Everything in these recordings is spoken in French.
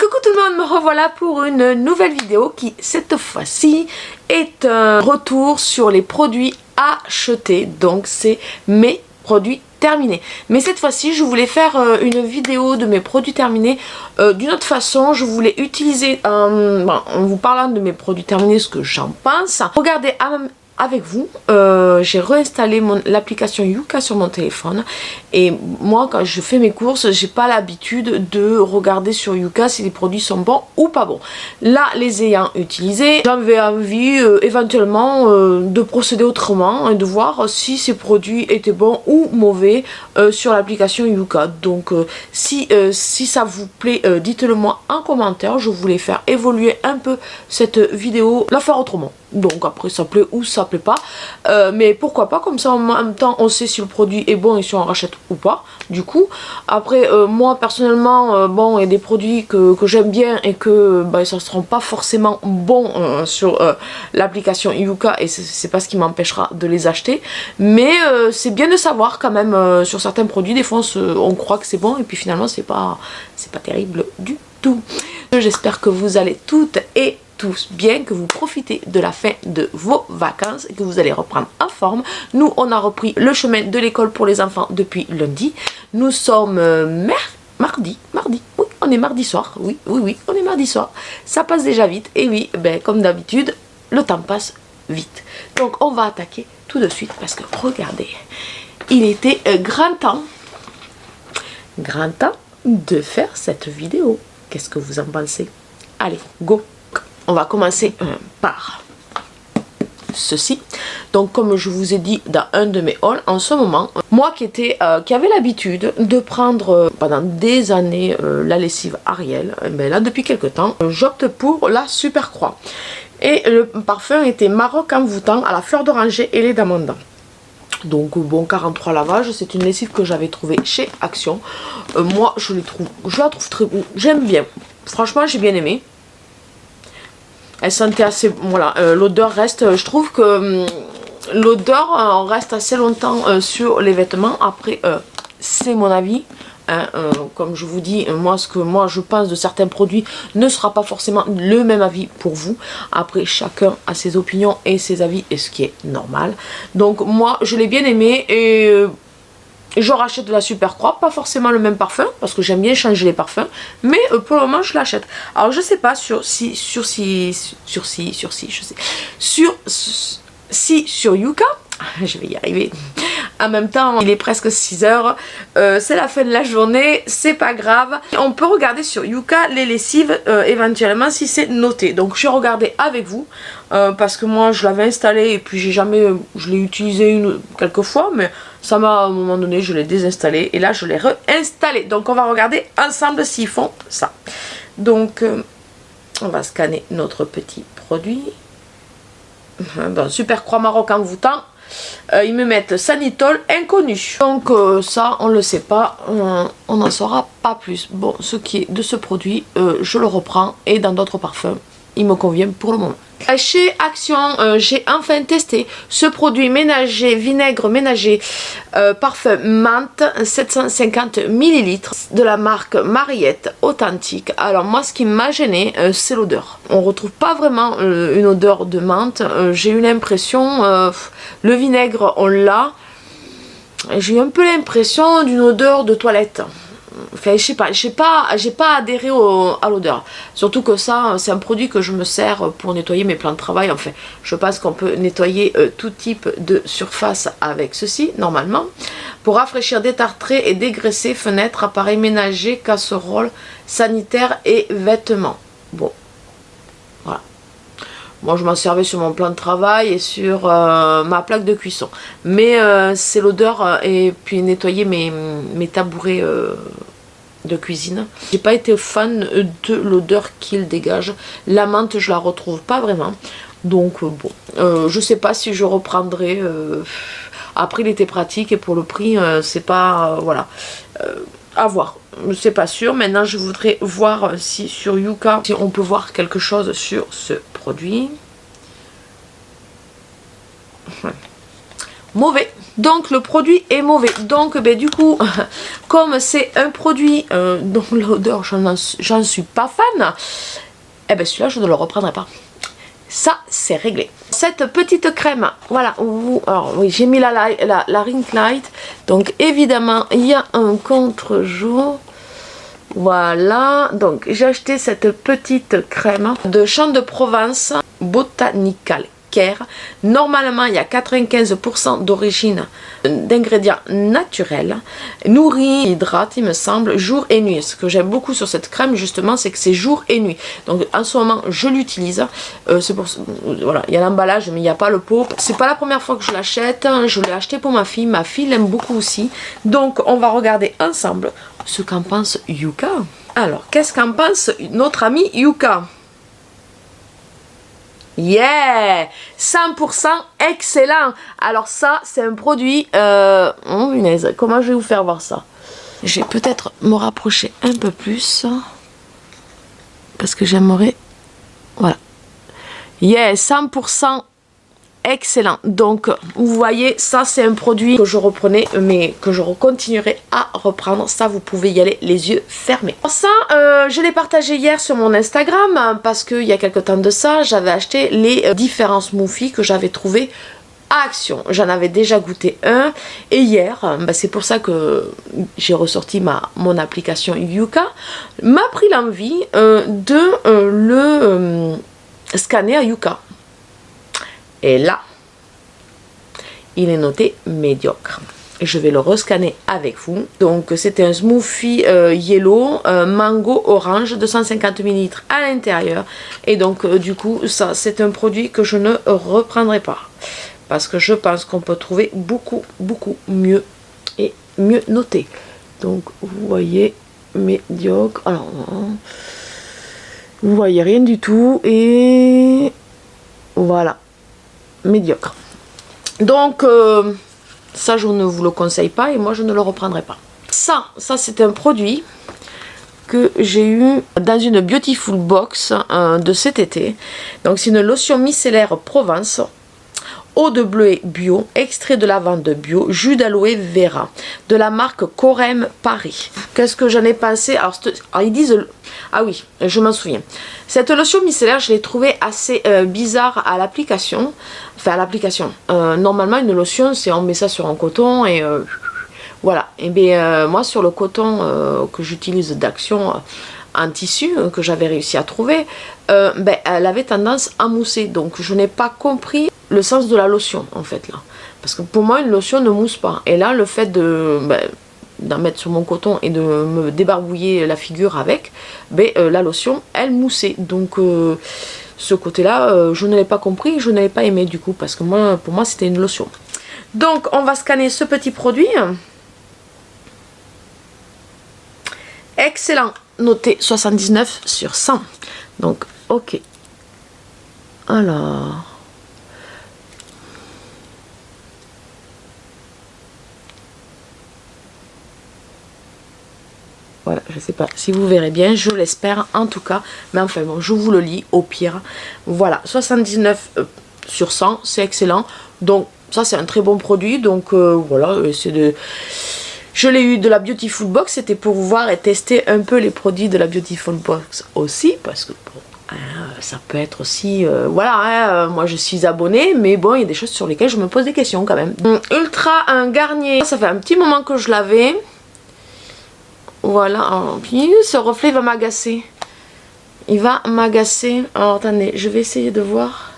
Coucou tout le monde, me revoilà pour une nouvelle vidéo qui cette fois-ci est un retour sur les produits achetés. Donc c'est mes produits terminés. Mais cette fois-ci je voulais faire une vidéo de mes produits terminés d'une autre façon. Je voulais utiliser, en vous parlant de mes produits terminés, ce que j'en pense. Regardez avec vous, j'ai réinstallé l'application Yuka sur mon téléphone et moi quand je fais mes courses j'ai pas l'habitude de regarder sur Yuka si les produits sont bons ou pas bons. Là les ayant utilisés, j'avais envie éventuellement de procéder autrement et de voir si ces produits étaient bons ou mauvais sur l'application Yuka. Donc si ça vous plaît, dites-le moi en commentaire. Je voulais faire évoluer un peu cette vidéo, la faire autrement. Donc après ça plaît ou ça plaît pas, mais pourquoi pas, comme ça en même temps on sait si le produit est bon et si on rachète ou pas. Du coup après moi personnellement bon, il y a des produits que j'aime bien et que ça ne seront pas forcément bons sur l'application Yuka et c'est pas ce qui m'empêchera de les acheter, mais c'est bien de savoir quand même sur certains produits. Des fois on croit que c'est bon et puis finalement c'est pas terrible du tout. J'espère que vous allez toutes et tous bien, que vous profitez de la fin de vos vacances et que vous allez reprendre en forme. Nous on a repris le chemin de l'école pour les enfants depuis lundi. Nous sommes mardi, oui, on est mardi soir, oui, on est mardi soir. Ça passe déjà vite et oui, comme d'habitude, le temps passe vite. Donc on va attaquer tout de suite parce que regardez, il était grand temps de faire cette vidéo. Qu'est-ce que vous en pensez? Allez, go! On va commencer par ceci. Donc comme je vous ai dit dans un de mes hauls, en ce moment, moi qui avait l'habitude de prendre pendant des années la lessive Ariel, là depuis quelques temps, j'opte pour la Super Croix. Et le parfum était Maroc envoûtant à la fleur d'oranger et lait d'amande. Donc bon, 43 lavages, c'est une lessive que j'avais trouvée chez Action. Moi je la trouve très bon, j'aime bien. Franchement j'ai bien aimé. Elle sentait assez, voilà, l'odeur reste, je trouve que l'odeur reste assez longtemps sur les vêtements. Après c'est mon avis, hein, comme je vous dis, moi ce que je pense de certains produits ne sera pas forcément le même avis pour vous. Après chacun a ses opinions et ses avis, et ce qui est normal. Donc moi je l'ai bien aimé et je rachète de la Super Croix, pas forcément le même parfum parce que j'aime bien changer les parfums, mais pour le moment je l'achète. Alors je sais pas sur Yuka, je vais y arriver. En même temps, il est presque 6 h, c'est la fin de la journée, c'est pas grave. On peut regarder sur Yuka les lessives éventuellement si c'est noté. Donc je vais regarder avec vous parce que moi je l'avais installé et puis je l'ai utilisé quelques fois, mais ça m'a à un moment donné, je l'ai désinstallé et là je l'ai réinstallé. Donc on va regarder ensemble s'ils font ça. Donc on va scanner notre petit produit. Bon, Super Croix Maroc envoûtant. Ils me mettent Sanitol inconnu. Donc ça on le sait pas, on n'en saura pas plus. Bon, ce qui est de ce produit, je le reprends et dans d'autres parfums, il me convient pour le moment. Chez Action, j'ai enfin testé ce produit ménager, vinaigre ménager, parfum menthe, 750 ml de la marque Mariette Authentique. Alors moi ce qui m'a gêné, c'est l'odeur. On retrouve pas vraiment une odeur de menthe. J'ai eu l'impression, le vinaigre on l'a, j'ai eu un peu l'impression d'une odeur de toilette. Enfin, je sais pas, j'ai pas adhéré à l'odeur. Surtout que ça, c'est un produit que je me sers pour nettoyer mes plans de travail. Enfin, je pense qu'on peut nettoyer tout type de surface avec ceci, normalement. Pour rafraîchir, détartrer et dégraisser fenêtres, appareils ménagers, casseroles, sanitaires et vêtements. Bon, voilà. Moi, je m'en servais sur mon plan de travail et sur ma plaque de cuisson. Mais c'est l'odeur et puis nettoyer mes tabourets de cuisine. J'ai pas été fan de l'odeur qu'il dégage. La menthe, je la retrouve pas vraiment. Donc bon, je sais pas si je reprendrai. Après, il était pratique et pour le prix, c'est pas voilà. À voir, c'est pas sûr. Maintenant je voudrais voir si sur Yuka, si on peut voir quelque chose sur ce produit. Mauvais. Donc le produit est mauvais. Donc ben, du coup, comme c'est un produit dont l'odeur, j'en suis pas fan, eh ben celui-là je ne le reprendrai pas. Ça c'est réglé. Cette petite crème, voilà, alors oui, j'ai mis la Ring Light. Donc évidemment il y a un contre-jour. Voilà, donc j'ai acheté cette petite crème de Champ de Provence Botanical Care. Normalement il y a 95% d'origine d'ingrédients naturels, nourrit, hydrate il me semble, jour et nuit. Ce que j'aime beaucoup sur cette crème justement, c'est que c'est jour et nuit. Donc en ce moment je l'utilise, c'est pour voilà, il y a l'emballage mais il n'y a pas le pot. C'est pas la première fois que je l'achète, je l'ai acheté pour ma fille l'aime beaucoup aussi. Donc on va regarder ensemble ce qu'en pense Yuka. Alors qu'est-ce qu'en pense notre amie Yuka? Yeah, 100% excellent. Alors ça c'est un produit oh punaise, comment je vais vous faire voir ça? Je vais peut-être me rapprocher un peu plus parce que j'aimerais, voilà, yeah, 100% excellent. Donc vous voyez, ça c'est un produit que je reprenais mais que je continuerai à reprendre. Ça vous pouvez y aller les yeux fermés. Ça je l'ai partagé hier sur mon Instagram parce qu'il y a quelques temps de ça j'avais acheté les différents smoothies que j'avais trouvé à Action. J'en avais déjà goûté un et hier bah, c'est pour ça que j'ai ressorti mon application Yuka, m'a pris l'envie de le scanner à Yuka. Et là, il est noté médiocre. Je vais le rescanner avec vous. Donc, c'était un smoothie yellow, mango orange, 250 ml à l'intérieur. Et donc, du coup, ça, c'est un produit que je ne reprendrai pas. Parce que je pense qu'on peut trouver beaucoup, beaucoup mieux et mieux noté. Donc, vous voyez, médiocre. Alors, vous voyez rien du tout. Et voilà. Médiocre. Donc ça je ne vous le conseille pas et moi je ne le reprendrai pas. Ça c'est un produit que j'ai eu dans une Beautiful Box de cet été. Donc c'est une lotion micellaire Provence, eau de bleuet bio, extrait de lavande bio, jus d'aloe vera, de la marque Corem Paris. Qu'est-ce que j'en ai pensé? Alors ils disent, ah oui, je m'en souviens. Cette lotion micellaire, je l'ai trouvée assez bizarre à l'application. Enfin à l'application. Normalement une lotion, c'est on met ça sur un coton et voilà. Et bien moi sur le coton que j'utilise d'Action en tissu que j'avais réussi à trouver, ben, elle avait tendance à mousser. Donc je n'ai pas compris le sens de la lotion en fait là. Parce que pour moi une lotion ne mousse pas. Et là le fait de d'en mettre sur mon coton et de me débarbouiller la figure avec, ben, la lotion elle moussait. Donc ce côté là je ne l'ai pas compris, je ne l'ai pas aimé du coup parce que moi pour moi c'était une lotion. Donc on va scanner ce petit produit. Excellent, noté 79 sur 100. Donc ok. Alors voilà, je sais pas si vous verrez bien, je l'espère en tout cas. Mais enfin bon, je vous le lis au pire. Voilà, 79 sur 100, c'est excellent. Donc ça c'est un très bon produit. Donc voilà, c'est de... Je l'ai eu de la Beautiful Box, c'était pour voir et tester un peu les produits de la Beautiful Box aussi. Parce que bon, ça peut être aussi... voilà, moi je suis abonnée, mais bon, il y a des choses sur lesquelles je me pose des questions quand même. Ultra un Garnier, ça fait un petit moment que je l'avais. Voilà, alors, puis ce reflet va m'agacer. Il va m'agacer. Alors attendez, je vais essayer de voir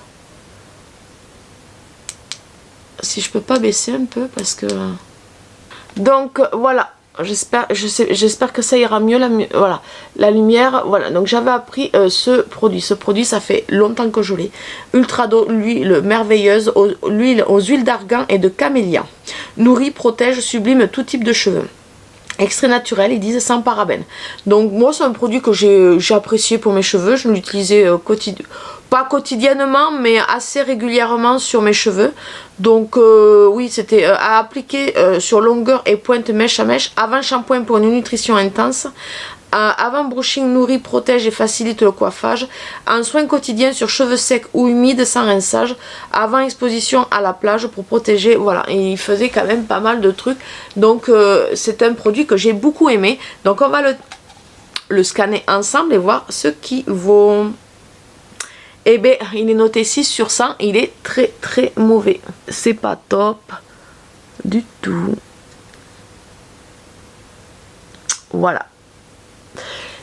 si je peux pas baisser un peu parce que... Donc voilà, j'espère que ça ira mieux, voilà, la lumière, voilà. Donc j'avais appris ce produit ça fait longtemps que je l'ai. Ultra d'eau, l'huile merveilleuse, l'huile aux huiles d'argan et de camélia. Nourrit, protège, sublime tout type de cheveux. Extrait naturel, ils disent sans parabènes. Donc moi c'est un produit que j'ai apprécié pour mes cheveux. Je l'utilisais pas quotidiennement mais assez régulièrement sur mes cheveux. Donc oui, c'était à appliquer sur longueur et pointe mèche à mèche avant shampoing pour une nutrition intense. Avant brushing nourrit, protège et facilite le coiffage. En soin quotidien sur cheveux secs ou humides sans rinçage. Avant exposition à la plage pour protéger. Voilà, et il faisait quand même pas mal de trucs. Donc c'est un produit que j'ai beaucoup aimé. Donc on va le scanner ensemble et voir ce qu'il vaut. Eh bien, il est noté 6 sur 100. Il est très très mauvais. C'est pas top du tout. Voilà.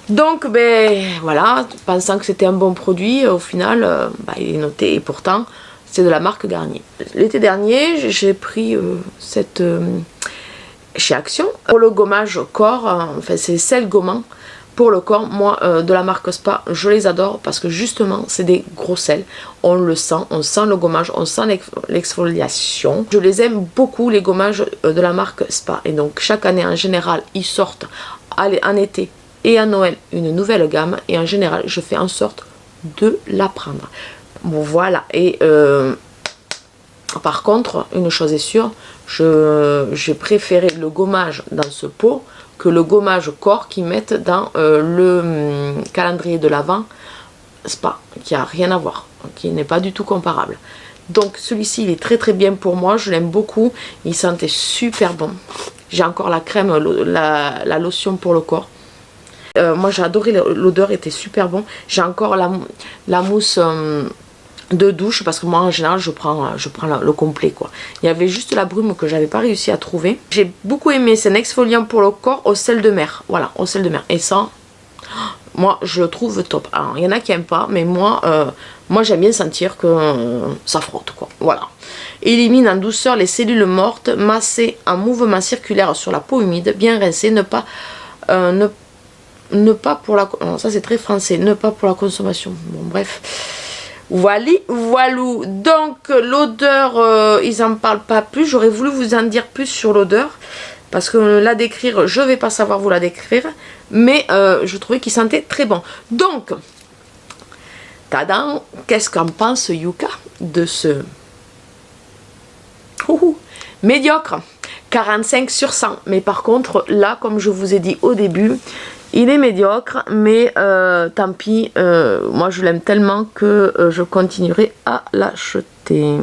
Donc, ben voilà, pensant que c'était un bon produit, au final, il est noté. Et pourtant, c'est de la marque Garnier. L'été dernier, j'ai pris cette chez Action pour le gommage corps. Enfin, c'est sel gommant pour le corps. Moi, de la marque Spa, je les adore parce que justement, c'est des gros sels. On le sent, on sent le gommage, on sent l'exfoliation. Je les aime beaucoup, les gommages de la marque Spa. Et donc, chaque année, en général, ils sortent en été et à Noël une nouvelle gamme. Et en général, je fais en sorte de la prendre. Bon, voilà. Et par contre, une chose est sûre, j'ai préféré le gommage dans ce pot que le gommage corps qu'ils mettent dans le calendrier de l'Avent Spa, qui n'a rien à voir, qui n'est pas du tout comparable. Donc celui-ci, il est très très bien pour moi, je l'aime beaucoup, il sentait super bon. J'ai encore la crème, la lotion pour le corps. Moi j'ai adoré, l'odeur était super bon. J'ai encore la mousse de douche parce que moi en général je prends le complet quoi. Il y avait juste la brume que j'avais pas réussi à trouver. J'ai beaucoup aimé, c'est un exfoliant pour le corps au sel de mer. Voilà, au sel de mer. Et ça, moi je le trouve top. Alors il y en a qui aiment pas, mais moi j'aime bien sentir que ça frotte quoi. Voilà. Élimine en douceur les cellules mortes, masser en mouvement circulaire sur la peau humide, bien rincer, ne pas pour la... Ça c'est très français, ne pas pour la consommation. Bon bref. Voilà, voilou. Donc l'odeur, ils n'en parlent pas plus. J'aurais voulu vous en dire plus sur l'odeur. Parce que la décrire, je ne vais pas savoir vous la décrire. Mais je trouvais qu'il sentait très bon. Donc, tadam, qu'est-ce qu'en pense Yuka de ce... médiocre 45 sur 100. Mais par contre, là, comme je vous ai dit au début... il est médiocre, mais tant pis, moi je l'aime tellement que je continuerai à l'acheter.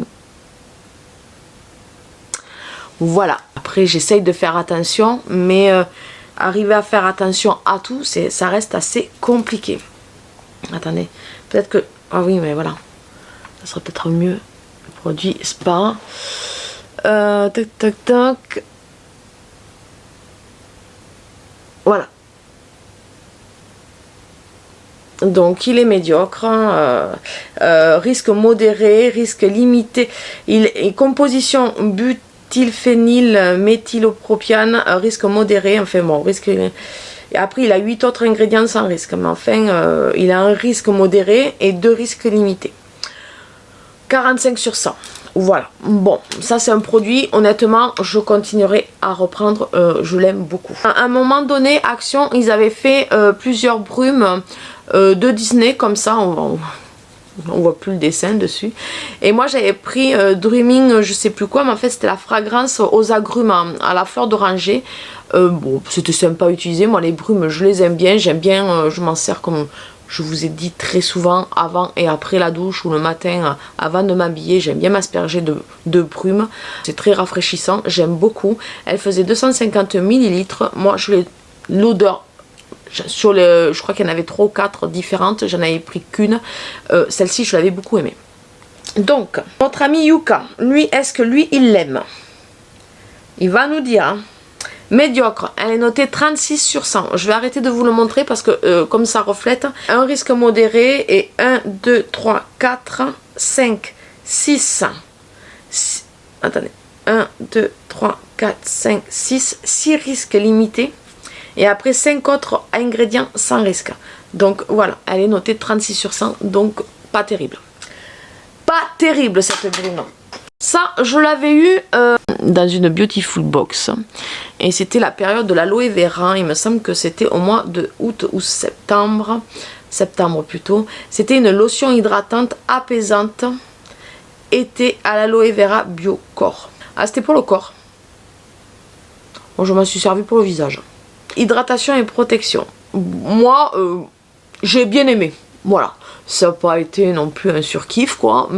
Voilà, après j'essaye de faire attention, mais arriver à faire attention à tout, ça reste assez compliqué. Attendez, peut-être que... ah oui, mais voilà, ça sera peut-être mieux. Le produit Spa. Tac, tac, tac. Voilà. Donc il est médiocre, risque modéré, risque limité, composition butylphényl méthylopropiane, risque modéré, enfin bon, risque... Et après il a 8 autres ingrédients sans risque, mais enfin il a un risque modéré et 2 risques limités. 45 sur 100. Voilà, bon, ça c'est un produit, honnêtement, je continuerai à reprendre, je l'aime beaucoup. À un moment donné, Action, ils avaient fait plusieurs brumes de Disney, comme ça, on voit plus le dessin dessus. Et moi j'avais pris Dreaming, je sais plus quoi, mais en fait c'était la fragrance aux agrumes à la fleur d'oranger. Bon, c'était sympa à utiliser, moi les brumes je les aime bien, je m'en sers comme... je vous ai dit très souvent, avant et après la douche ou le matin, avant de m'habiller, j'aime bien m'asperger de brume. C'est très rafraîchissant, j'aime beaucoup. Elle faisait 250 ml. Moi, l'odeur, je crois qu'il y en avait 3 ou 4 différentes, j'en avais pris qu'une. Celle-ci, je l'avais beaucoup aimée. Donc, notre ami Yuka, lui, est-ce que lui, il l'aime? Il va nous dire... hein. Médiocre, elle est notée 36 sur 100. Je vais arrêter de vous le montrer parce que comme ça reflète, un risque modéré et 1, 2, 3, 4, 5, 6. Attendez, 1, 2, 3, 4, 5, 6 risques limités. Et après 5 autres ingrédients sans risque. Donc voilà, elle est notée 36 sur 100, donc pas terrible. Pas terrible cette brume. Ça, je l'avais eu dans une Beautiful Box. Et c'était la période de l'aloe vera. Il me semble que c'était au mois de août ou septembre. Septembre plutôt. C'était une lotion hydratante apaisante. Été à l'aloe vera bio corps. Ah, c'était pour le corps. Bon, je m'en suis servi pour le visage. Hydratation et protection. moi, j'ai bien aimé. Voilà. Ça n'a pas été non plus un surkiff, quoi.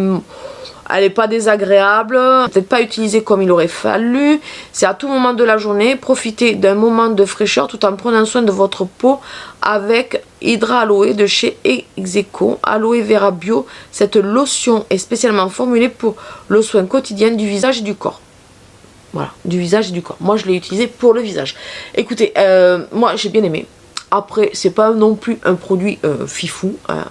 Elle n'est pas désagréable, peut-être pas utilisée comme il aurait fallu. C'est à tout moment de la journée. Profitez d'un moment de fraîcheur tout en prenant soin de votre peau avec Hydra Aloe de chez Execo. Aloe Vera Bio. Cette lotion est spécialement formulée pour le soin quotidien du visage et du corps. Voilà, du visage et du corps. Moi, je l'ai utilisé pour le visage. Écoutez, moi, j'ai bien aimé. Après, c'est pas non plus un produit fifou. Hein,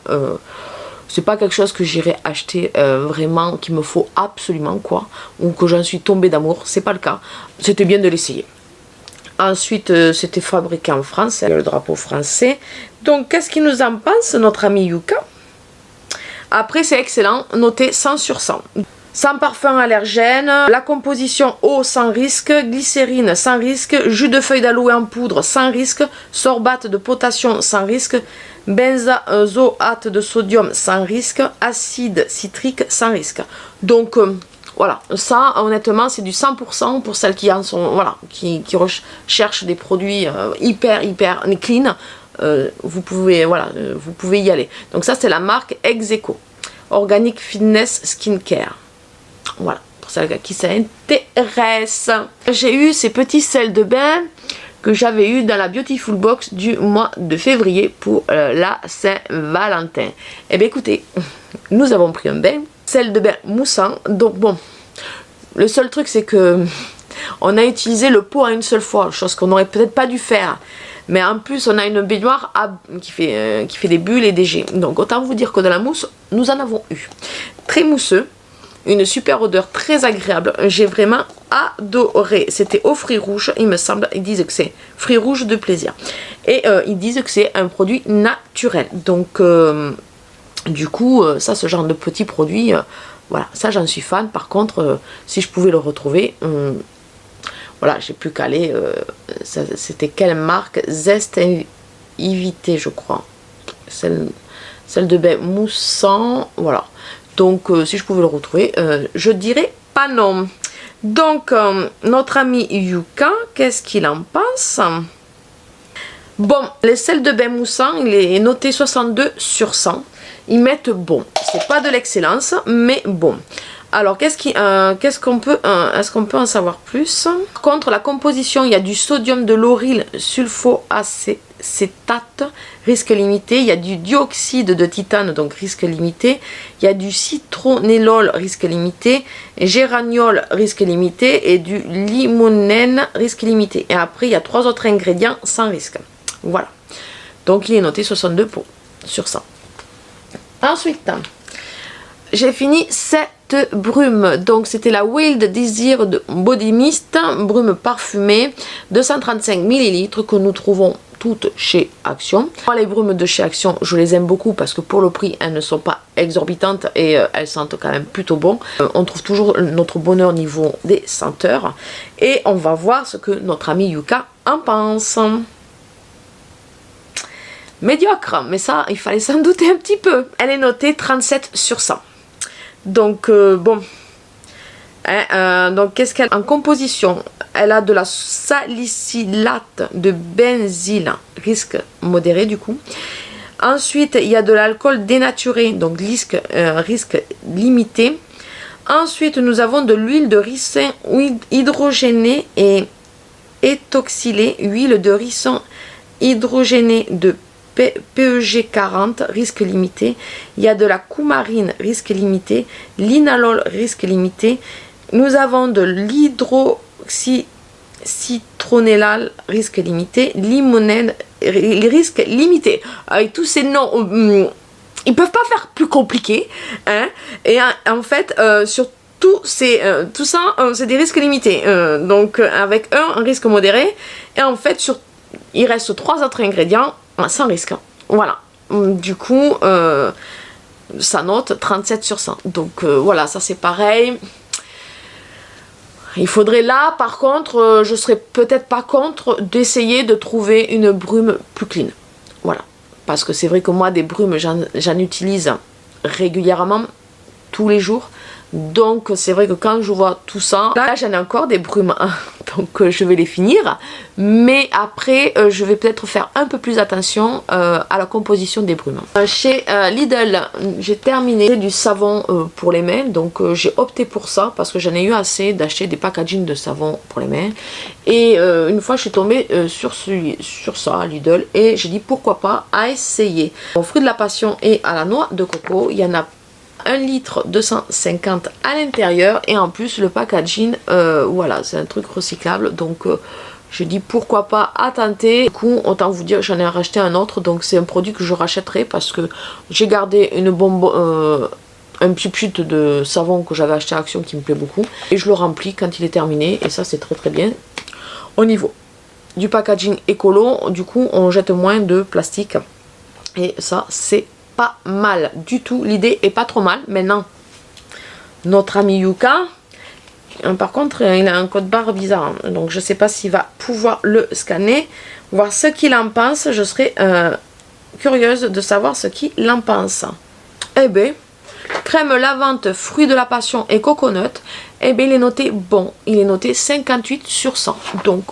c'est pas quelque chose que j'irai acheter vraiment, qu'il me faut absolument, quoi. Ou que j'en suis tombée d'amour. C'est pas le cas. C'était bien de l'essayer. Ensuite, c'était fabriqué en France. Le drapeau français. Donc, qu'est-ce qu'il nous en pense, notre ami Yuka? Après, c'est excellent. Noté 100 sur 100. Sans parfum allergène, la composition eau sans risque, glycérine sans risque, jus de feuilles d'aloe en poudre sans risque, sorbate de potassium sans risque, benzoate de sodium sans risque, acide citrique sans risque. Donc voilà, ça honnêtement c'est du 100% pour celles qui en sont, voilà, qui recherchent des produits hyper clean. Vous pouvez, voilà, vous pouvez y aller. Donc ça c'est la marque Execo, Organic Fitness Skincare. Voilà, pour celles à qui ça intéresse. J'ai eu ces petits sels de bain que j'avais eu dans la Beautiful Box du mois de février pour la Saint-Valentin. Et bien écoutez, nous avons pris un bain, sel de bain moussant. Donc bon, le seul truc c'est que on a utilisé le pot à une seule fois, chose qu'on n'aurait peut-être pas dû faire. Mais en plus, on a une baignoire qui fait des bulles et des jets. Donc autant vous dire que de la mousse, nous en avons eu. Très mousseux. Une super odeur très agréable. J'ai vraiment adoré. C'était aux fruits rouges, il me semble. Ils disent que c'est fruits rouges de plaisir. Et ils disent que c'est un produit naturel. Donc, du coup, ça, ce genre de petits produits, voilà, ça, j'en suis fan. Par contre, si je pouvais le retrouver, voilà, j'ai plus qu'à aller. C'était quelle marque? Zest Invité, je crois. Celle de bain moussant, voilà. Donc, si je pouvais le retrouver, je dirais pas non. Donc, notre ami Yuka, qu'est-ce qu'il en pense? Bon, les sels de bain moussant, il est noté 62 sur 100. Ils mettent bon. C'est pas de l'excellence, mais bon. Alors, est-ce qu'on peut en savoir plus? Contre la composition, il y a du sodium de lauryl sulfoacétate, risque limité. Il y a du dioxyde de titane, donc risque limité. Il y a du citronellol, risque limité. Géraniol, risque limité. Et du limonène, risque limité. Et après, il y a 3 autres ingrédients sans risque. Voilà. Donc, il est noté 62 sur 100. Ensuite, j'ai fini cette brume, donc c'était la Wild Desire de Body Mist, brume parfumée, 235 ml que nous trouvons toutes chez Action. Les brumes de chez Action, je les aime beaucoup parce que pour le prix, elles ne sont pas exorbitantes et elles sentent quand même plutôt bon. On trouve toujours notre bonheur au niveau des senteurs et on va voir ce que notre ami Yuka en pense. Médiocre, mais ça, il fallait s'en douter un petit peu. Elle est notée 37 sur 100. Donc, bon. Donc, qu'est-ce qu'elle a en composition? Elle a de la salicylate de benzyle, risque modéré du coup. Ensuite, il y a de l'alcool dénaturé, donc risque limité. Ensuite, nous avons de l'huile de ricin hydrogénée et étoxylée, huile de ricin hydrogénée de PEG 40, risque limité. Il y a de la coumarine, risque limité. Linalol, risque limité. Nous avons de l'hydroxycitronellal, risque limité. Limonène, risque limité. Avec tous ces noms, ils peuvent pas faire plus compliqué. Hein. Et en fait, sur tout ça, c'est des risques limités. Donc, avec un risque modéré. Et en fait, il reste 3 autres ingrédients sans risque. Voilà. Du coup, ça note 37 sur 100. Donc voilà, ça c'est pareil. Il faudrait là, par contre, je serais peut-être pas contre d'essayer de trouver une brume plus clean. Voilà. Parce que c'est vrai que moi, des brumes, j'en utilise régulièrement, tous les jours. Donc c'est vrai que quand je vois tout ça, là j'en ai encore des brumes donc je vais les finir, mais après je vais peut-être faire un peu plus attention à la composition des brumes. Chez Lidl, j'ai terminé du savon pour les mains, donc j'ai opté pour ça parce que j'en ai eu assez d'acheter des packaging de savon pour les mains, et une fois je suis tombée sur ça à Lidl, et j'ai dit pourquoi pas à essayer. Au fruit de la passion et à la noix de coco, il y en a 1 litre 250 à l'intérieur, et en plus le packaging voilà, c'est un truc recyclable, donc je dis pourquoi pas à tenter. Du coup autant vous dire, j'en ai racheté un autre, donc c'est un produit que je rachèterai parce que j'ai gardé une bombe, un petit chute de savon que j'avais acheté à Action qui me plaît beaucoup, et je le remplis quand il est terminé, et ça c'est très très bien. Au niveau du packaging écolo, du coup on jette moins de plastique, et ça c'est pas mal du tout, l'idée est pas trop mal. Maintenant, notre ami Yuka, par contre il a un code barre bizarre, donc je sais pas s'il va pouvoir le scanner, voir ce qu'il en pense. Je serais curieuse de savoir ce qu'il en pense. Eh ben, crème lavante, fruit de la passion et coconut, eh ben il est noté bon, il est noté 58 sur 100, donc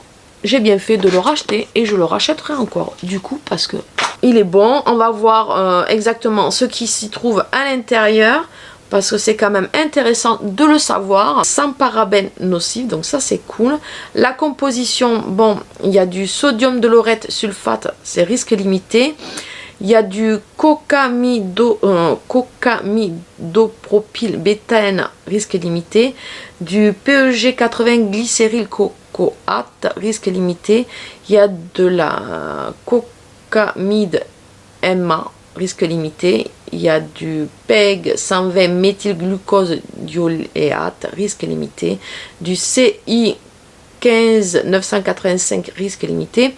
j'ai bien fait de le racheter, et je le rachèterai encore du coup parce que il est bon. On va voir exactement ce qui s'y trouve à l'intérieur, parce que c'est quand même intéressant de le savoir. Sans parabènes nocifs, donc ça c'est cool. La composition, bon, il y a du sodium de laurette sulfate, c'est risque limité. Il y a du cocamidopropyl bétaène, risque limité. Du PEG 80 glycéryl cocoate, risque limité. Il y a de la cocamide MA, risque limité. Il y a du PEG 120 méthylglucose dioléate, risque limité. Du CI 15 985, risque limité.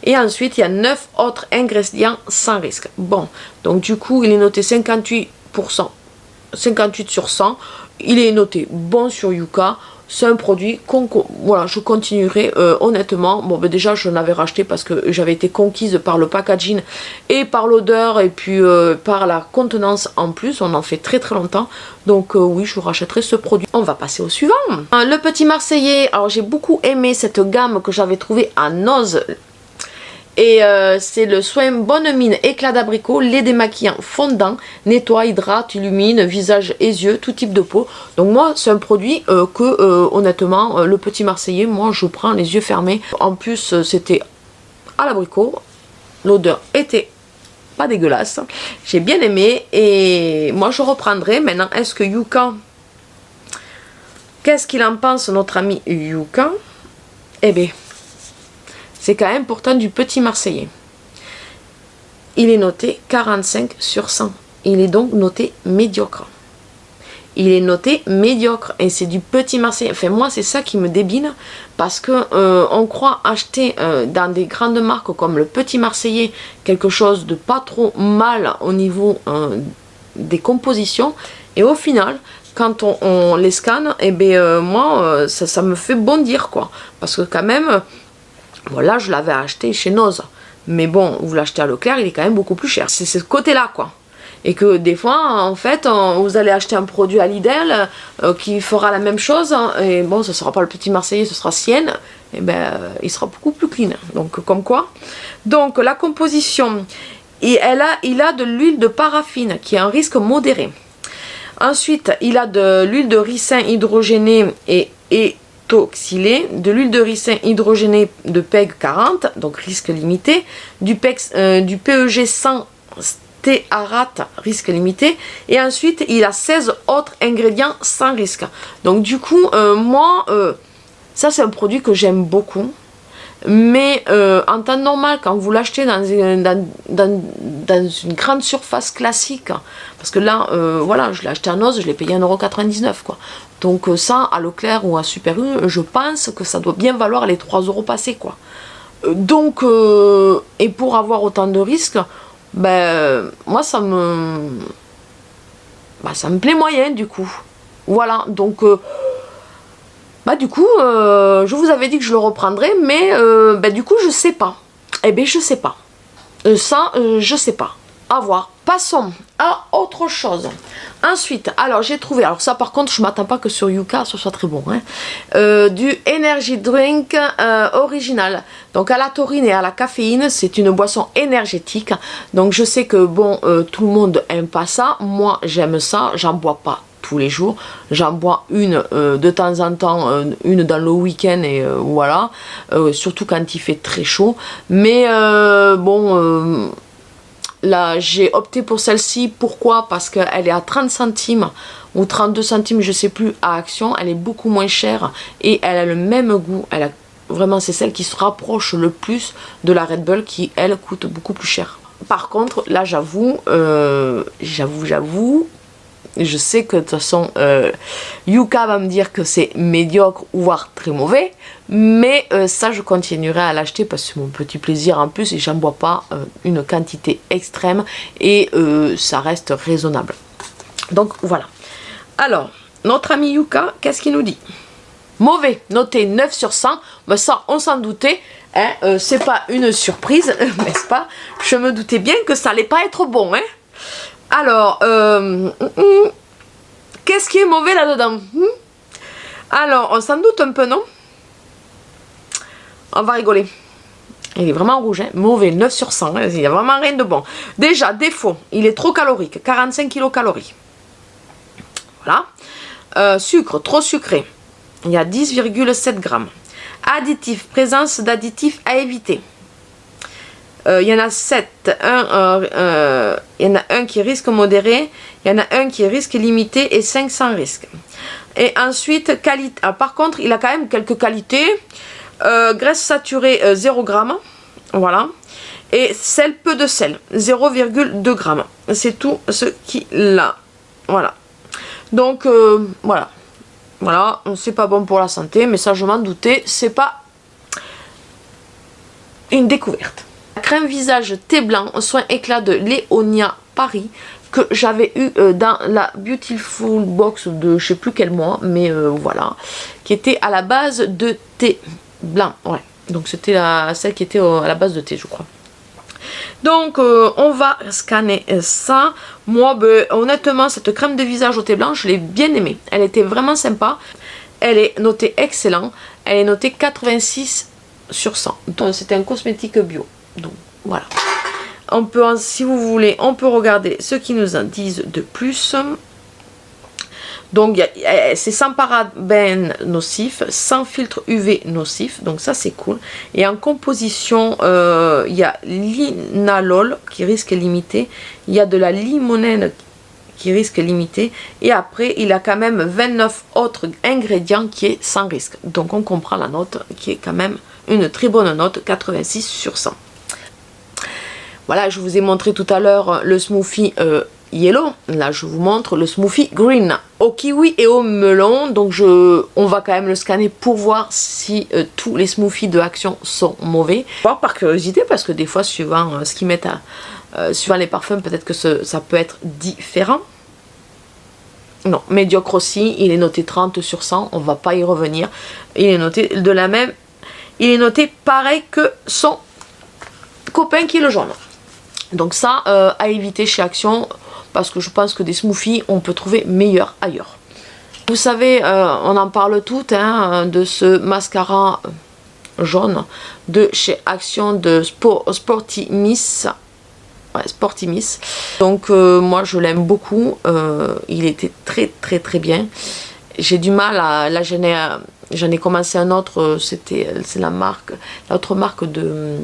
Et ensuite, il y a 9 autres ingrédients sans risque. Bon, donc du coup, il est noté 58%, 58 sur 100. Il est noté bon sur Yuka. C'est un produit voilà, je continuerai honnêtement. Bon, ben déjà, je l'avais racheté parce que j'avais été conquise par le packaging et par l'odeur, et puis par la contenance en plus. On en fait très très longtemps. Donc oui, je rachèterai ce produit. On va passer au suivant. Le Petit Marseillais. Alors, j'ai beaucoup aimé cette gamme que j'avais trouvée à Noz. Et c'est le soin bonne mine éclat d'abricot, lait démaquillant fondant, nettoie, hydrate, illumine, visage et yeux, tout type de peau. Donc moi c'est un produit que honnêtement le Petit Marseillais, moi je prends les yeux fermés. En plus c'était à l'abricot, l'odeur était pas dégueulasse, j'ai bien aimé, et moi je reprendrai. Maintenant, est-ce que Yuka, qu'est-ce qu'il en pense notre ami Yuka? Eh bien, c'est quand même pourtant du Petit Marseillais. Il est noté 45 sur 100. Il est donc noté médiocre. Il est noté médiocre, et c'est du Petit Marseillais. Enfin, moi, c'est ça qui me débine, parce que on croit acheter dans des grandes marques comme le Petit Marseillais quelque chose de pas trop mal au niveau des compositions, et au final, quand on les scanne, et ben moi, ça me fait bondir, quoi. Parce que quand même, voilà, je l'avais acheté chez Noz, mais bon, vous l'achetez à Leclerc, il est quand même beaucoup plus cher. C'est ce côté-là, quoi. Et que des fois, en fait, vous allez acheter un produit à Lidl qui fera la même chose, et bon, ce sera pas le Petit Marseillais, ce sera Sienne, et ben, il sera beaucoup plus clean. Donc, comme quoi. Donc, la composition, et il a de l'huile de paraffine, qui a un risque modéré. Ensuite, il a de l'huile de ricin hydrogénée et toxylé, de l'huile de ricin hydrogénée de PEG 40, donc risque limité, du PEG 100 stéarate, risque limité, et ensuite il a 16 autres ingrédients sans risque. Donc du coup, moi, ça c'est un produit que j'aime beaucoup, mais en temps normal, quand vous l'achetez dans une grande surface classique, parce que là, voilà, je l'ai acheté à Noz, je l'ai payé 1,99 €, quoi. Donc ça, à Leclerc ou à Super U, je pense que ça doit bien valoir les 3 € passés, quoi. Donc, et pour avoir autant de risques, ben, moi ça me plaît moyen, du coup. Voilà, donc, bah du coup, je vous avais dit que je le reprendrais, mais ben, du coup, je sais pas. Eh bien, je sais pas. Ça, je sais pas. à voir. Passons à autre chose. Ensuite, alors j'ai trouvé, alors ça par contre je m'attends pas que sur Yuka ce soit très bon, hein, du energy drink original. Donc à la taurine et à la caféine, c'est une boisson énergétique. Donc je sais que bon, tout le monde aime pas ça. Moi j'aime ça, j'en bois pas tous les jours. J'en bois une de temps en temps, une dans le week-end et voilà. Surtout quand il fait très chaud. Mais bon... Là, j'ai opté pour celle-ci. Pourquoi? Parce qu'elle est à 30 centimes ou 32 centimes, je sais plus, à Action. Elle est beaucoup moins chère et elle a le même goût. Elle a, vraiment, c'est celle qui se rapproche le plus de la Red Bull qui, elle, coûte beaucoup plus cher. Par contre, là, j'avoue, je sais que de toute façon, Yuka va me dire que c'est médiocre, voire très mauvais. Mais ça, je continuerai à l'acheter parce que c'est mon petit plaisir en plus. Et j'en bois pas une quantité extrême. Et ça reste raisonnable. Donc, voilà. Alors, notre ami Yuka, qu'est-ce qu'il nous dit? Mauvais, noté 9 sur 100. Mais ça, on s'en doutait. Hein, c'est pas une surprise, n'est-ce pas? Je me doutais bien que ça allait pas être bon, hein. Alors, qu'est-ce qui est mauvais là-dedans? Alors, on s'en doute un peu, non? On va rigoler. Il est vraiment rouge, hein? Mauvais, 9 sur 100, hein? Il n'y a vraiment rien de bon. Déjà, défaut, il est trop calorique, 45 kilocalories. Voilà. Sucre, trop sucré, il y a 10,7 grammes. Additif, présence d'additifs à éviter. Il y en a 7, il y en a un qui est risque modéré, il y en a un qui est risque limité et 5 sans risque. Et ensuite, qualité. Ah, par contre, il a quand même quelques qualités. Graisse saturée, 0 g, voilà. Et sel, peu de sel, 0,2 g. C'est tout ce qu'il a. Voilà. Donc, voilà. Voilà, c'est pas bon pour la santé, mais ça, je m'en doutais. C'est pas une découverte. Crème visage thé blanc, soin éclat de Léonia Paris, que j'avais eu dans la Beautiful Box de je sais plus quel mois, mais voilà, qui était à la base de thé blanc, ouais, donc c'était celle qui était à la base de thé, je crois. Donc on va scanner ça. Moi, ben, honnêtement, cette crème de visage au thé blanc, je l'ai bien aimée, elle était vraiment sympa, elle est notée excellent, elle est notée 86 sur 100, donc c'était un cosmétique bio. Donc voilà, on peut, si vous voulez, on peut regarder ce qu'ils nous en disent de plus. Donc c'est sans parabènes nocifs, sans filtre UV nocif, donc ça c'est cool. Et en composition, il y a l'inalol qui risque limité, il y a de la limonène qui risque limité, et après il a quand même 29 autres ingrédients qui est sans risque. Donc on comprend la note qui est quand même une très bonne note, 86 sur 100. Voilà, je vous ai montré tout à l'heure le smoothie yellow. Là, je vous montre le smoothie green au kiwi et au melon. Donc, on va quand même le scanner pour voir si tous les smoothies de Action sont mauvais. Voir par curiosité, parce que des fois, suivant ce qu'ils mettent, suivant les parfums, peut-être que ça peut être différent. Non, médiocre aussi. Il est noté 30 sur 100. On va pas y revenir. Il est noté de la même. Il est noté pareil que son copain qui est le jaune. Donc ça, à éviter chez Action, parce que je pense que des smoothies, on peut trouver meilleur ailleurs. Vous savez, on en parle tout, hein, de ce mascara jaune de chez Action de Sportimis. Ouais, Sportimis. Donc moi, je l'aime beaucoup. Il était très très très bien. J'ai du mal à... Là, j'en ai commencé un autre, c'est la marque, l'autre marque de...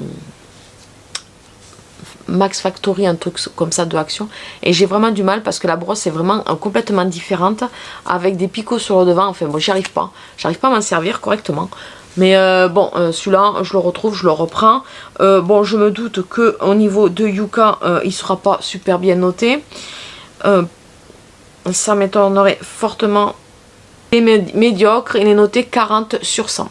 Max Factory, un truc comme ça de Action, et j'ai vraiment du mal parce que la brosse est vraiment complètement différente avec des picots sur le devant. Enfin bon, j'arrive pas à m'en servir correctement, mais bon, celui-là je le retrouve, je le reprends. Bon, je me doute que au niveau de Yuka il sera pas super bien noté, ça m'étonnerait fortement. Et médiocre, il est noté 40 sur 100.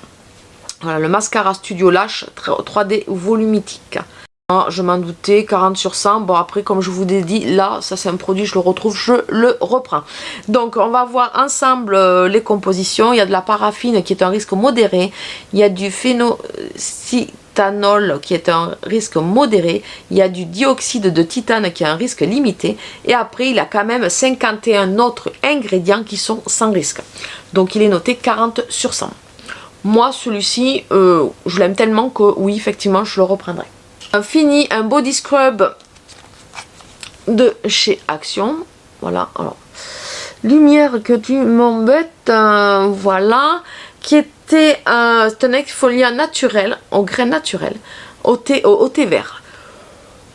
Voilà, le mascara Studio Lash 3D volumitique. Ah, je m'en doutais, 40 sur 100. Bon, après, comme je vous ai dit, là, ça c'est un produit, je le retrouve, je le reprends. Donc, on va voir ensemble les compositions. Il y a de la paraffine qui est un risque modéré. Il y a du phénoxyéthanol tithanol qui est un risque modéré, il y a du dioxyde de titane qui est un risque limité, et après il a quand même 51 autres ingrédients qui sont sans risque. Donc il est noté 40 sur 100. Moi celui-ci, je l'aime tellement que oui, effectivement, je le reprendrai. Fini, un body scrub de chez Action. Voilà, alors, lumière que tu m'embêtes, voilà, qui était un exfoliant naturel, au grain naturel, au thé vert.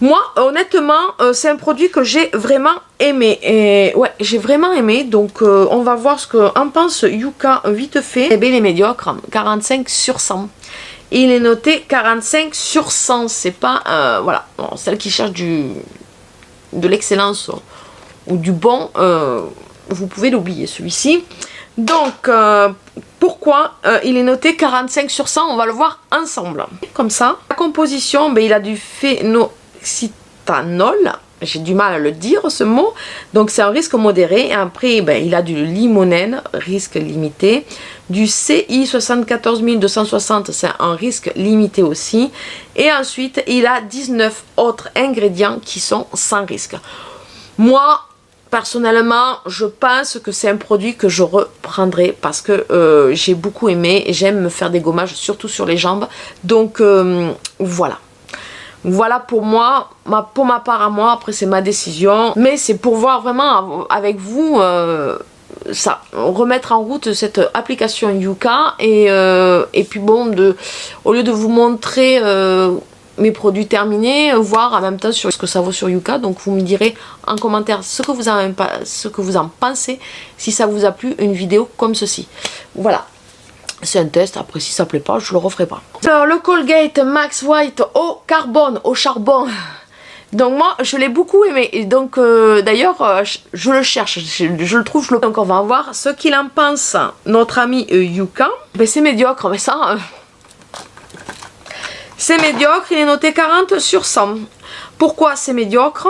Moi, honnêtement, c'est un produit que j'ai vraiment aimé. Et ouais, j'ai vraiment aimé. Donc, on va voir ce qu'en pense Yuka vite fait. Eh bien, il est médiocre, 45 sur 100. Il est noté 45 sur 100. C'est pas, voilà, bon, celle qui cherche de l'excellence ou du bon, vous pouvez l'oublier, celui-ci. Donc, pourquoi il est noté 45 sur 100? On va le voir ensemble. Comme ça, la composition, ben, il a du phénoxytanol. J'ai du mal à le dire, ce mot. Donc, c'est un risque modéré. Et après, ben, il a du limonène, risque limité. Du CI 74260, c'est un risque limité aussi. Et ensuite, il a 19 autres ingrédients qui sont sans risque. Moi, personnellement, je pense que c'est un produit que je reprendrai parce que j'ai beaucoup aimé et j'aime me faire des gommages, surtout sur les jambes. Donc, voilà. Voilà pour moi, pour ma part à moi, après c'est ma décision. Mais c'est pour voir vraiment avec vous, ça, remettre en route cette application Yuka. Et puis bon, au lieu de vous montrer mes produits terminés, voir en même temps sur ce que ça vaut sur Yuka. Donc vous me direz en commentaire ce que vous en pensez, si ça vous a plu une vidéo comme ceci. Voilà. C'est un test, après si ça plaît pas, je le referai pas. Alors le Colgate Max White au carbone, au charbon. Donc moi je l'ai beaucoup aimé. Et donc d'ailleurs je le cherche, je le trouve, Donc on va voir ce qu'il en pense notre ami Yuka. Ben, c'est médiocre, mais ça... c'est médiocre, il est noté 40 sur 100. Pourquoi c'est médiocre?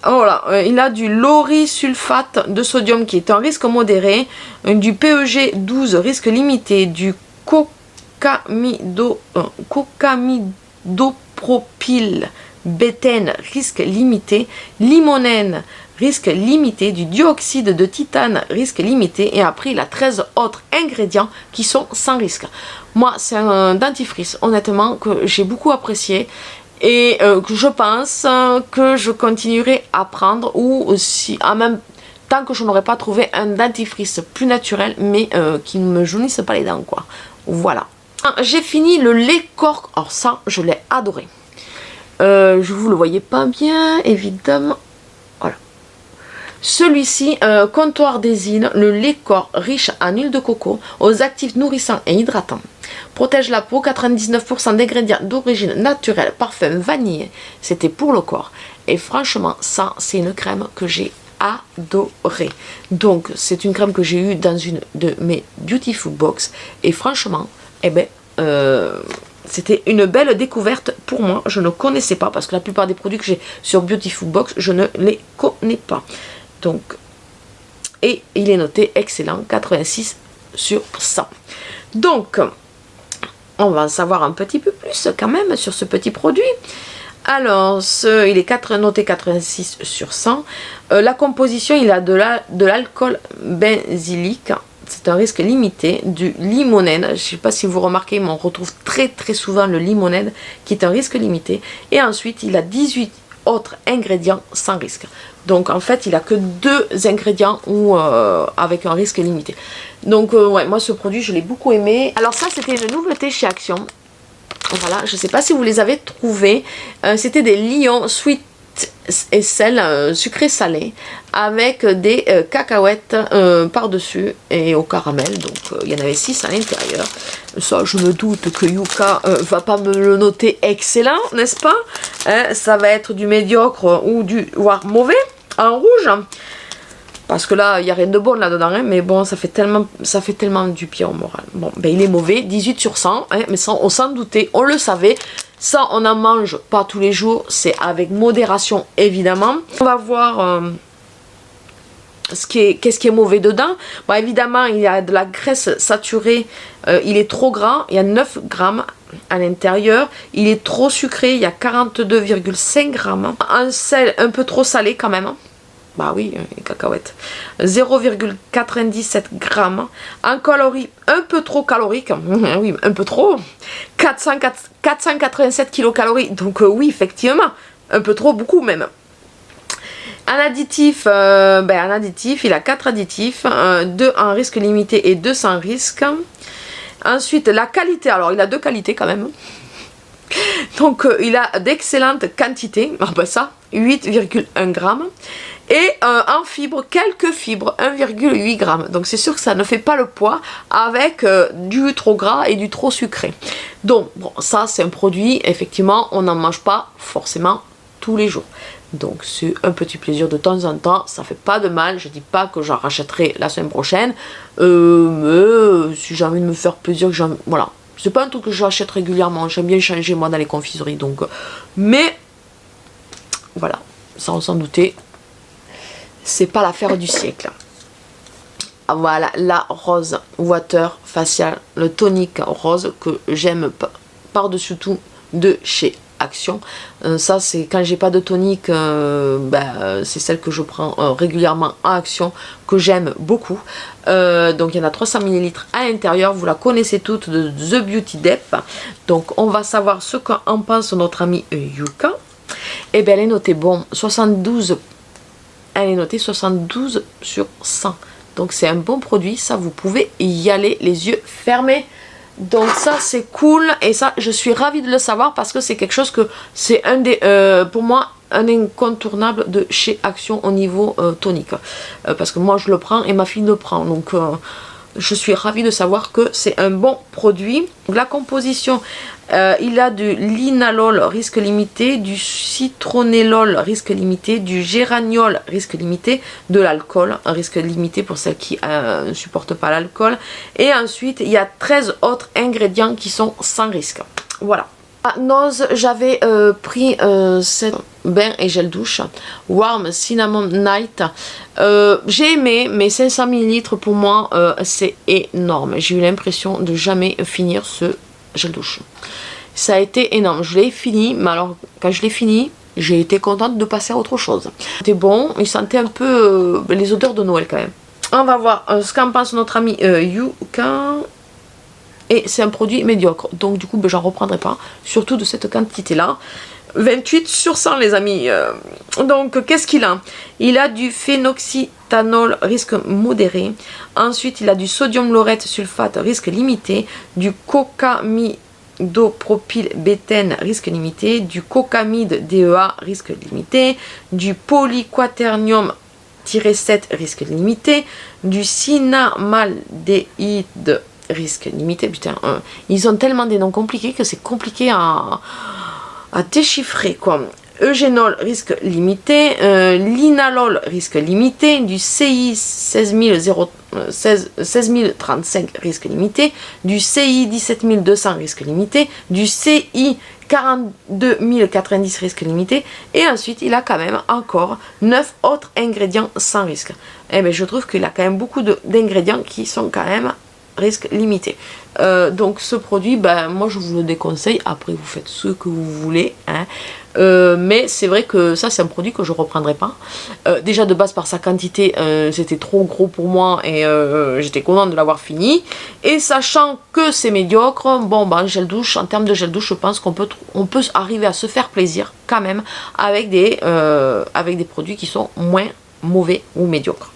Voilà, il a du laurysulfate de sodium qui est un risque modéré, du PEG 12 risque limité, du cocamidopropylbétène risque limité, limonène risque limité, du dioxyde de titane risque limité, et après il a 13 autres ingrédients qui sont sans risque. Moi c'est un dentifrice honnêtement que j'ai beaucoup apprécié. Et que je pense que je continuerai à prendre, ou si en même temps que je n'aurais pas trouvé un dentifrice plus naturel, mais qui ne me jaunisse pas les dents, quoi. Voilà. J'ai fini le lait corps. Alors ça, je l'ai adoré. Je vous le voyez pas bien, évidemment. Voilà. Celui-ci, comptoir d'Ésine, le lait corps riche en huile de coco, aux actifs nourrissants et hydratants. Protège la peau, 99% d'ingrédients d'origine naturelle, parfum, vanille. C'était pour le corps. Et franchement, ça, c'est une crème que j'ai adorée. Donc, c'est une crème que j'ai eue dans une de mes Beautiful Box. Et franchement, eh ben, c'était une belle découverte pour moi. Je ne connaissais pas, parce que la plupart des produits que j'ai sur Beautiful Box, je ne les connais pas. Donc, et il est noté excellent, 86 sur 100. Donc, on va en savoir un petit peu plus quand même sur ce petit produit. Alors, il est noté 86 sur 100. La composition, il a de l'alcool benzylique. C'est un risque limité. Du limonène. Je ne sais pas si vous remarquez, mais on retrouve très très souvent le limonène qui est un risque limité. Et ensuite, il a 18 autres ingrédients sans risque. Donc en fait, il a que 2 ingrédients avec un risque limité. Donc ouais, moi ce produit, je l'ai beaucoup aimé. Alors ça, c'était une nouveauté chez Action. Voilà, je ne sais pas si vous les avez trouvés. C'était des Lion Sweet et sel sucré salé avec des cacahuètes par-dessus et au caramel. Donc il y en avait 6 à l'intérieur. Ça, je me doute que Yuka va pas me le noter excellent, n'est-ce pas? Ça va être du médiocre ou voire mauvais en rouge. Parce que là, il n'y a rien de bon là-dedans, hein, mais bon, ça fait tellement du pied au moral. Bon, ben il est mauvais, 18 sur 100, hein, mais ça, on s'en doutait, on le savait. Ça, on n'en mange pas tous les jours, c'est avec modération, évidemment. On va voir qu'est-ce qui est mauvais dedans? Bon, évidemment, il y a de la graisse saturée, il est trop gras, il y a 9 grammes à l'intérieur, il est trop sucré, il y a 42,5 grammes. Un sel un peu trop salé quand même. Bah oui, les cacahuètes. 0,97 grammes. En calories, un peu trop calorique. Oui, un peu trop. 487 kilocalories. Donc oui, effectivement, un peu trop, beaucoup même. En additif, il a 4 additifs, 2 en risque limité et 2 sans risque. Ensuite, la qualité, alors il a 2 qualités quand même. Donc il a d'excellentes quantités, ah bah ça, 8,1 grammes. Et en fibres, quelques fibres, 1,8 grammes. Donc c'est sûr que ça ne fait pas le poids avec du trop gras et du trop sucré. Donc bon, ça c'est un produit, effectivement, on n'en mange pas forcément tous les jours. Donc c'est un petit plaisir de temps en temps, ça fait pas de mal. Je dis pas que j'en rachèterai la semaine prochaine. Mais si j'ai envie de me faire plaisir, voilà. C'est pas un truc que j'achète régulièrement. J'aime bien changer moi dans les confiseries. Donc, mais voilà, sans s'en douter, c'est pas l'affaire du siècle. Voilà, la Rose Water Facial, le tonique rose que j'aime par-dessus tout de chez Action. Ça c'est quand j'ai pas de tonique, c'est celle que je prends régulièrement à Action, que j'aime beaucoup. Donc il y en a 300 ml à l'intérieur, vous la connaissez toutes, de The Beauty Dep. Donc on va savoir ce qu'en pense notre amie Yuka. Et bien elle est notée, bon, 72, elle est notée 72 sur 100. Donc c'est un bon produit, ça vous pouvez y aller les yeux fermés. Donc ça c'est cool et ça je suis ravie de le savoir parce que c'est quelque chose que c'est un des pour moi un incontournable de chez Action au niveau tonique, parce que moi je le prends et ma fille le prend, donc je suis ravie de savoir que c'est un bon produit. La composition, il a du linalol risque limité, du citronellol risque limité, du géraniol risque limité, de l'alcool risque limité pour celles qui ne supportent pas l'alcool. Et ensuite, il y a 13 autres ingrédients qui sont sans risque. Voilà. À Nose, j'avais pris cette bain et gel douche Warm Cinnamon Night. J'ai aimé, mais 500 ml pour moi c'est énorme. J'ai eu l'impression de jamais finir ce gel douche. Ça a été énorme. Je l'ai fini, mais alors quand je l'ai fini, j'ai été contente de passer à autre chose. C'était bon, il sentait un peu les odeurs de Noël quand même. On va voir ce qu'en pense notre ami Yuka. Et c'est un produit médiocre, donc du coup j'en reprendrai pas, surtout de cette quantité là. 28 sur 100 les amis. Donc qu'est-ce qu'il a? Il a du phénoxyéthanol risque modéré. Ensuite il a du sodium laureth sulfate risque limité, du cocamidopropylbétène risque limité, du cocamide DEA risque limité, du polyquaternium-7 risque limité, du cinamaldéhyde risque limité. Putain, ils ont tellement des noms compliqués que c'est compliqué à déchiffrer quoi. Eugénol risque limité, linalol risque limité, du CI 16035 risque limité, du CI 17200 risque limité, du CI 42090 risque limité, et ensuite il a quand même encore 9 autres ingrédients sans risque. Et bien je trouve qu'il a quand même beaucoup d'ingrédients qui sont quand même risque limité. Donc ce produit, moi je vous le déconseille. Après vous faites ce que vous voulez, hein. Mais c'est vrai que ça c'est un produit que je reprendrai pas. Déjà de base par sa quantité, c'était trop gros pour moi et j'étais contente de l'avoir fini. Et sachant que c'est médiocre, bon gel douche, en termes de gel douche, je pense qu'on peut arriver à se faire plaisir quand même avec des produits qui sont moins mauvais ou médiocres.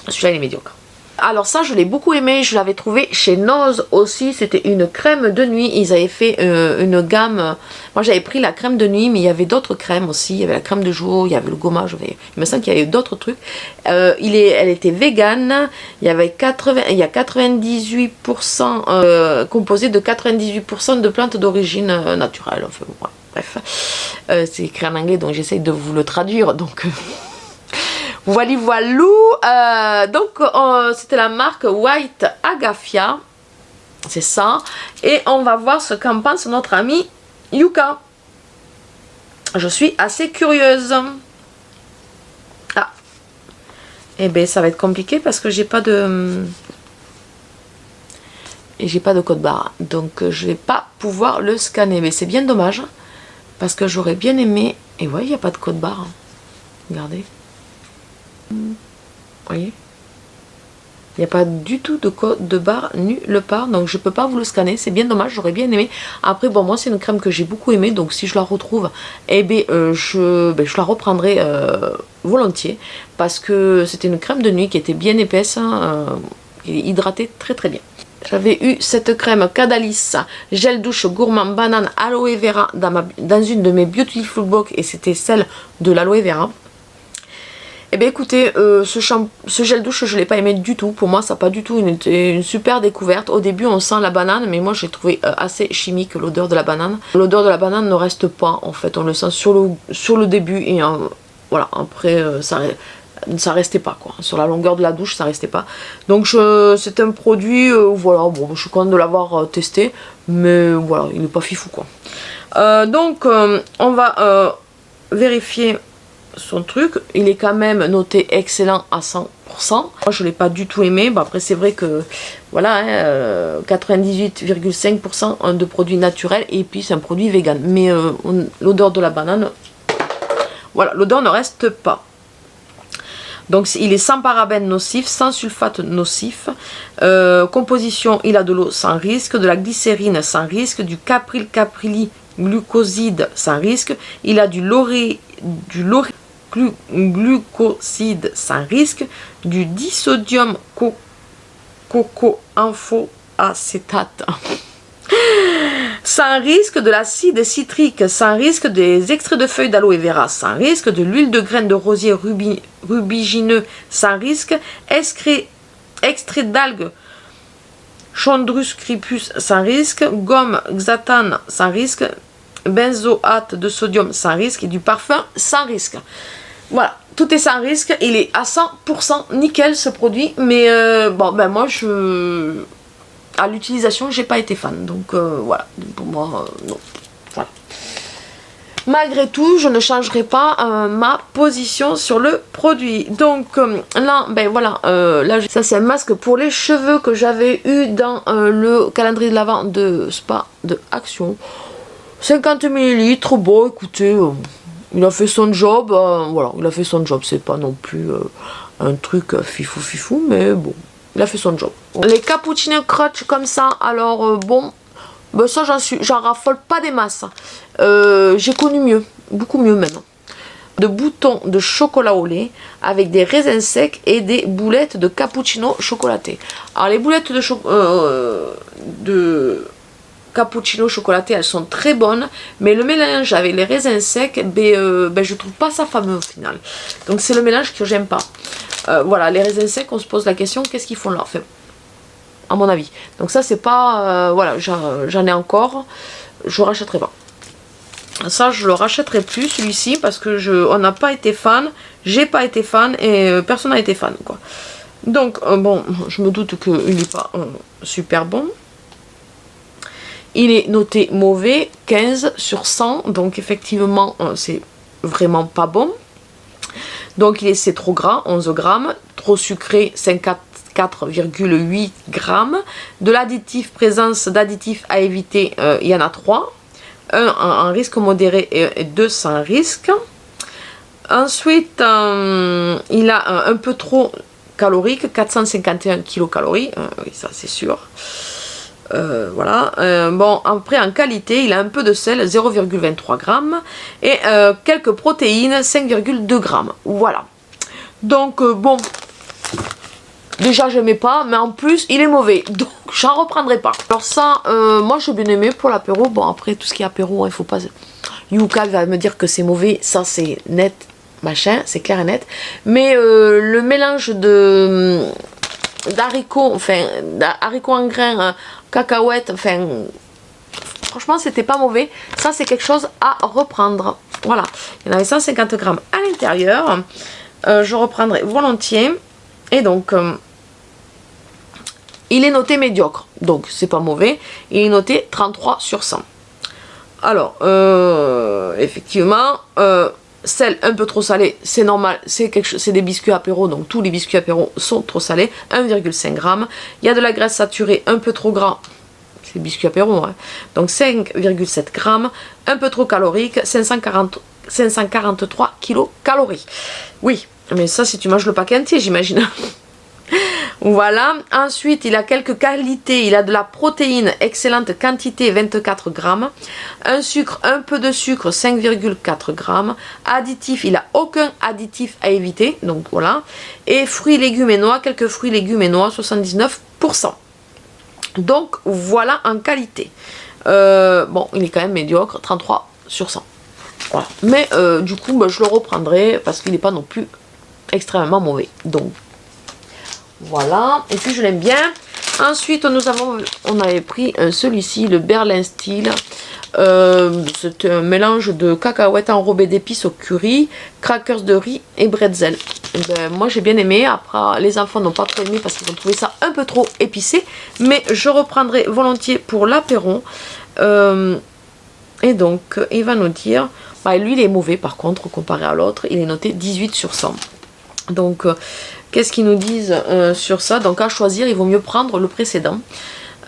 Celui-là il est médiocre. Alors ça je l'ai beaucoup aimé, je l'avais trouvé chez Nose aussi, c'était une crème de nuit. Ils avaient fait une gamme, moi j'avais pris la crème de nuit mais il y avait d'autres crèmes aussi, il y avait la crème de jour, il y avait le gommage, il me semble qu'il y avait d'autres trucs. Elle était vegan, il y a 98% composé de 98% de plantes d'origine naturelle, enfin bon, bref, c'est écrit en anglais donc j'essaye de vous le traduire, donc... Voilà, donc c'était la marque White Agafia, c'est ça, et on va voir ce qu'en pense notre amie Yuka. Je suis assez curieuse. Ah, eh ben ça va être compliqué parce que j'ai pas de code barre, donc je vais pas pouvoir le scanner, mais c'est bien dommage parce que j'aurais bien aimé. Et ouais, il n'y a pas de code barre, regardez, vous voyez, il n'y a pas du tout de code de barre nulle part, donc je peux pas vous le scanner, c'est bien dommage, j'aurais bien aimé. Après bon, moi c'est une crème que j'ai beaucoup aimée, donc si je la retrouve, eh ben, je la reprendrai volontiers, parce que c'était une crème de nuit qui était bien épaisse, et hydratée très très bien. J'avais eu cette crème Cadalis gel douche gourmand banane aloe vera dans une de mes Beautiful Box, et c'était celle de l'aloe vera. Et bien écoutez, ce gel douche je ne l'ai pas aimé du tout. Pour moi ça n'a pas du tout une super découverte. Au début on sent la banane, mais moi j'ai trouvé assez chimique l'odeur de la banane. L'odeur de la banane ne reste pas, en fait on le sent sur le début, et voilà, après ça restait pas quoi. Sur la longueur de la douche ça restait pas. Donc c'est un produit, voilà, bon je suis contente de l'avoir testé, mais voilà, il n'est pas fifou quoi. Donc on va vérifier son truc. Il est quand même noté excellent à 100%. Moi je l'ai pas du tout aimé. Bon, après c'est vrai que voilà, hein, 98,5% de produits naturels, et puis c'est un produit vegan, mais l'odeur de la banane, voilà, l'odeur ne reste pas. Donc il est sans parabènes nocifs, sans sulfate nocif. Composition, il a de l'eau sans risque, de la glycérine sans risque, du capryl glucoside sans risque. Il a du glucoside sans risque, du disodium cocoinfoacétate sans risque, de l'acide citrique sans risque, des extraits de feuilles d'aloe vera sans risque, de l'huile de graines de rosier rubigineux sans risque, extrait d'algues Chondrus cripus sans risque, gomme xanthane sans risque, benzoate de sodium sans risque, et du parfum sans risque. Voilà, tout est sans risque, il est à 100% nickel ce produit, mais bon ben moi à l'utilisation j'ai pas été fan, donc voilà, pour moi non, voilà. Malgré tout je ne changerai pas ma position sur le produit. Donc là ben voilà, là ça c'est un masque pour les cheveux que j'avais eu dans le calendrier de l'Avent de Spa de Action, 50 ml. Bon écoutez, il a fait son job, voilà, il a fait son job, c'est pas non plus un truc fifou, mais bon, il a fait son job. Les cappuccino crutch comme ça, alors bon, ben ça j'en raffole pas des masses. J'ai connu mieux, beaucoup mieux même. De boutons de chocolat au lait avec des raisins secs et des boulettes de cappuccino chocolaté. Alors les boulettes de cappuccino chocolaté, elles sont très bonnes, mais le mélange avec les raisins secs, ben je trouve pas ça fameux au final. Donc c'est le mélange que j'aime pas. Voilà, les raisins secs, on se pose la question, qu'est-ce qu'ils font là, enfin, à mon avis. Donc ça c'est pas, voilà, j'en ai encore, je rachèterai pas. Ça je le rachèterai plus celui-ci, parce que on n'a pas été fan, j'ai pas été fan, et personne n'a été fan quoi. Donc bon, je me doute qu'il n'est pas super bon. Il est noté mauvais, 15 sur 100, donc effectivement c'est vraiment pas bon. Donc c'est trop gras, 11 grammes, trop sucré, 54,8 grammes. De l'additif, présence d'additifs à éviter, il y en a 3. Un en risque modéré et 2 sans risque. Ensuite, il a un peu trop calorique, 451 kilocalories, oui ça c'est sûr. Voilà, bon après en qualité il a un peu de sel, 0,23 grammes, et quelques protéines, 5,2 grammes, voilà. Donc bon, déjà j'aimais pas, mais en plus il est mauvais, donc j'en reprendrai pas. Alors ça, moi j'ai bien aimé pour l'apéro. Bon après tout ce qui est apéro, il faut pas, Yuka va me dire que c'est mauvais, ça c'est net, machin, c'est clair et net, mais le mélange d'haricots, enfin haricots en grains, cacahuètes, enfin franchement c'était pas mauvais. Ça c'est quelque chose à reprendre. Voilà, il y en avait 150 grammes à l'intérieur, je reprendrai volontiers. Et donc il est noté médiocre, donc c'est pas mauvais. Il est noté 33 sur 100. Alors effectivement Sel un peu trop salé, c'est normal, c'est des biscuits apéro, donc tous les biscuits apéro sont trop salés, 1,5 g. Il y a de la graisse saturée un peu trop gras, c'est des biscuits apéro, hein. Donc 5,7 g, un peu trop calorique, 543 kilocalories. Oui, mais ça si tu manges le paquet entier, j'imagine. Voilà, ensuite il a quelques qualités, il a de la protéine, excellente quantité, 24 grammes, un sucre, un peu de sucre, 5,4 grammes, additif, il a aucun additif à éviter, donc voilà, et fruits, légumes et noix, quelques fruits, légumes et noix, 79%. Donc voilà en qualité. Bon, il est quand même médiocre, 33 sur 100. Voilà. Mais du coup, bah, je le reprendrai parce qu'il n'est pas non plus extrêmement mauvais. Donc voilà, et puis je l'aime bien. Ensuite on avait pris celui-ci, le Berlin Style. C'est un mélange de cacahuètes enrobées d'épices au curry, crackers de riz et bretzel. Et ben, moi j'ai bien aimé. Après les enfants n'ont pas trop aimé parce qu'ils ont trouvé ça un peu trop épicé, mais je reprendrai volontiers pour l'apéro. Et donc il va nous dire, bah, lui il est mauvais par contre comparé à l'autre, il est noté 18 sur 100. Donc qu'est-ce qu'ils nous disent sur ça? Donc à choisir, il vaut mieux prendre le précédent.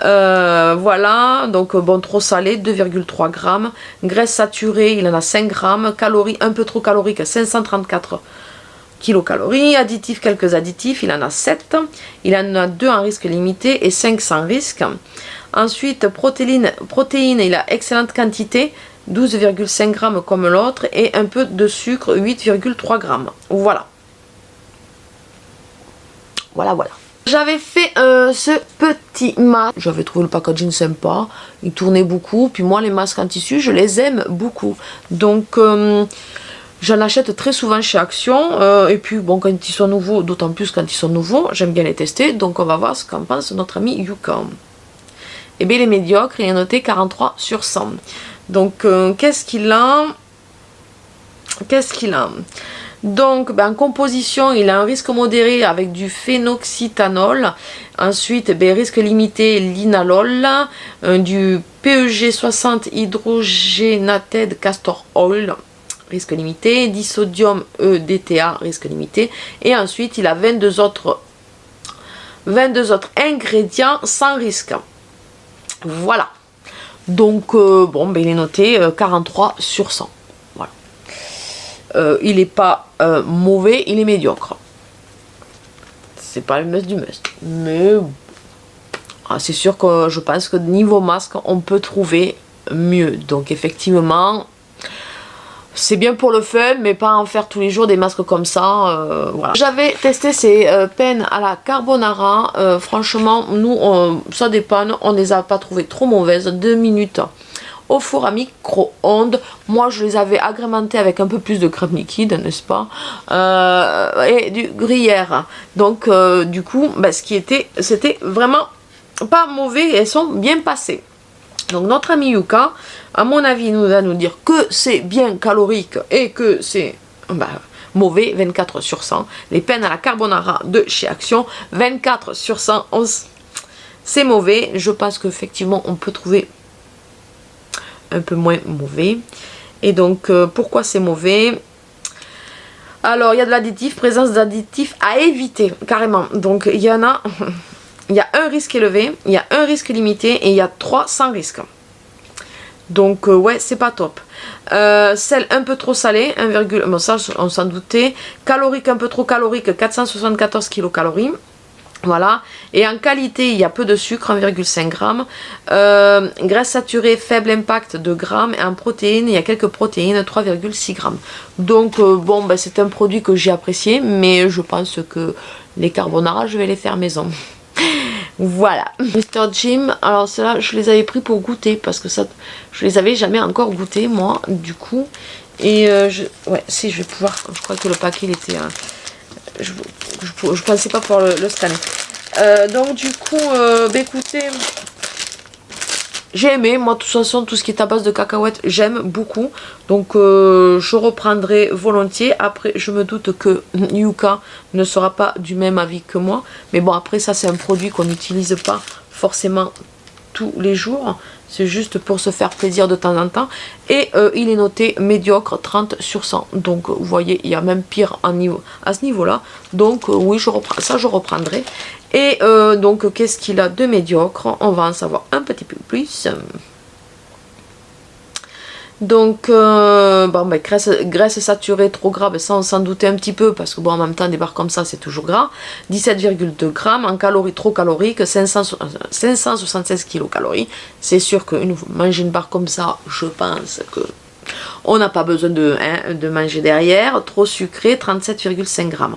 Voilà, donc bon, trop salé, 2,3 grammes. Graisse saturée, il en a 5 grammes. Calories, un peu trop calorique, 534 kilocalories. Additifs, quelques additifs, il en a 7. Il en a 2 en risque limité et 5 sans risque. Ensuite, protéines, il a excellente quantité, 12,5 grammes comme l'autre. Et un peu de sucre, 8,3 grammes. Voilà. Voilà. J'avais fait ce petit masque. J'avais trouvé le packaging sympa. Il tournait beaucoup. Puis moi, les masques en tissu, je les aime beaucoup. Donc, j'en achète très souvent chez Action. Et puis, bon, quand ils sont nouveaux, d'autant plus quand ils sont nouveaux, j'aime bien les tester. Donc, on va voir ce qu'en pense notre ami Yuka. Et bien, il est médiocre. Il est noté 43 sur 100. Donc, qu'est-ce qu'il a? Donc, ben, en composition, il a un risque modéré avec du phénoxytanol. Ensuite, ben, risque limité, linalol, du PEG 60 hydrogénated castor oil, risque limité, disodium EDTA, risque limité. Et ensuite, il a 22 autres ingrédients sans risque. Voilà. Donc, bon, ben, il est noté 43 sur 100. Il n'est pas mauvais, il est médiocre. C'est pas le must du must. Mais c'est sûr que je pense que niveau masque, on peut trouver mieux. Donc effectivement, c'est bien pour le fun, mais pas en faire tous les jours des masques comme ça. Voilà. J'avais testé ces pennes à la carbonara. Franchement, nous, ça dépanne. On les a pas trouvées trop mauvaises. 2 minutes au four à micro-ondes. Moi, je les avais agrémentées avec un peu plus de crème liquide, n'est-ce pas, et du gruyère. Donc, du coup, bah, c'était vraiment pas mauvais et elles sont bien passées. Donc, notre ami Yuka, à mon avis, nous va nous dire que c'est bien calorique et que c'est mauvais, 24 sur 100. Les pennes à la carbonara de chez Action, 24 sur 100. C'est mauvais. Je pense qu'effectivement, on peut trouver un peu moins mauvais. Et donc pourquoi c'est mauvais? Alors il y a de l'additif, présence d'additifs à éviter carrément. Donc il y en a, il y a un risque élevé, il y a un risque limité et il y a 3 sans risque. Donc ouais, c'est pas top. Sel un peu trop salé, 1, bon ça on s'en doutait. Calorique un peu trop calorique, 474 kilocalories. Voilà, et en qualité, il y a peu de sucre, 1,5 g. Graisse saturée, faible impact de grammes. Et en protéines, il y a quelques protéines, 3,6 g. Donc, bon, ben, c'est un produit que j'ai apprécié, mais je pense que les carbonara, je vais les faire maison. Voilà. Mr. Jim, alors ceux-là, je les avais pris pour goûter, parce que ça, je les avais jamais encore goûté, moi, du coup. Et, ouais, si, je vais pouvoir, je crois que le paquet, il était... Je pensais pas pouvoir le scanner. Donc du coup, bah, écoutez, j'ai aimé. Moi de toute façon, tout ce qui est à base de cacahuètes, j'aime beaucoup. Donc je reprendrai volontiers. Après, je me doute que Yuka ne sera pas du même avis que moi. Mais bon, après ça, c'est un produit qu'on n'utilise pas forcément tous les jours. c'est juste pour se faire plaisir de temps en temps. Et il est noté médiocre 30 sur 100. Donc vous voyez, il y a même pire à ce niveau-là. Donc oui, je reprends, ça je reprendrai. Et donc qu'est-ce qu'il a de médiocre? On va en savoir un petit peu plus. Donc, bon, ben, graisse saturée trop gras, ben, ça on s'en doutait un petit peu, parce que bon, en même temps, des barres comme ça, c'est toujours gras. 17,2 grammes, en calories trop caloriques, 576 kilocalories. C'est sûr que manger une barre comme ça, je pense que on n'a pas besoin de manger derrière. Trop sucré, 37,5 grammes.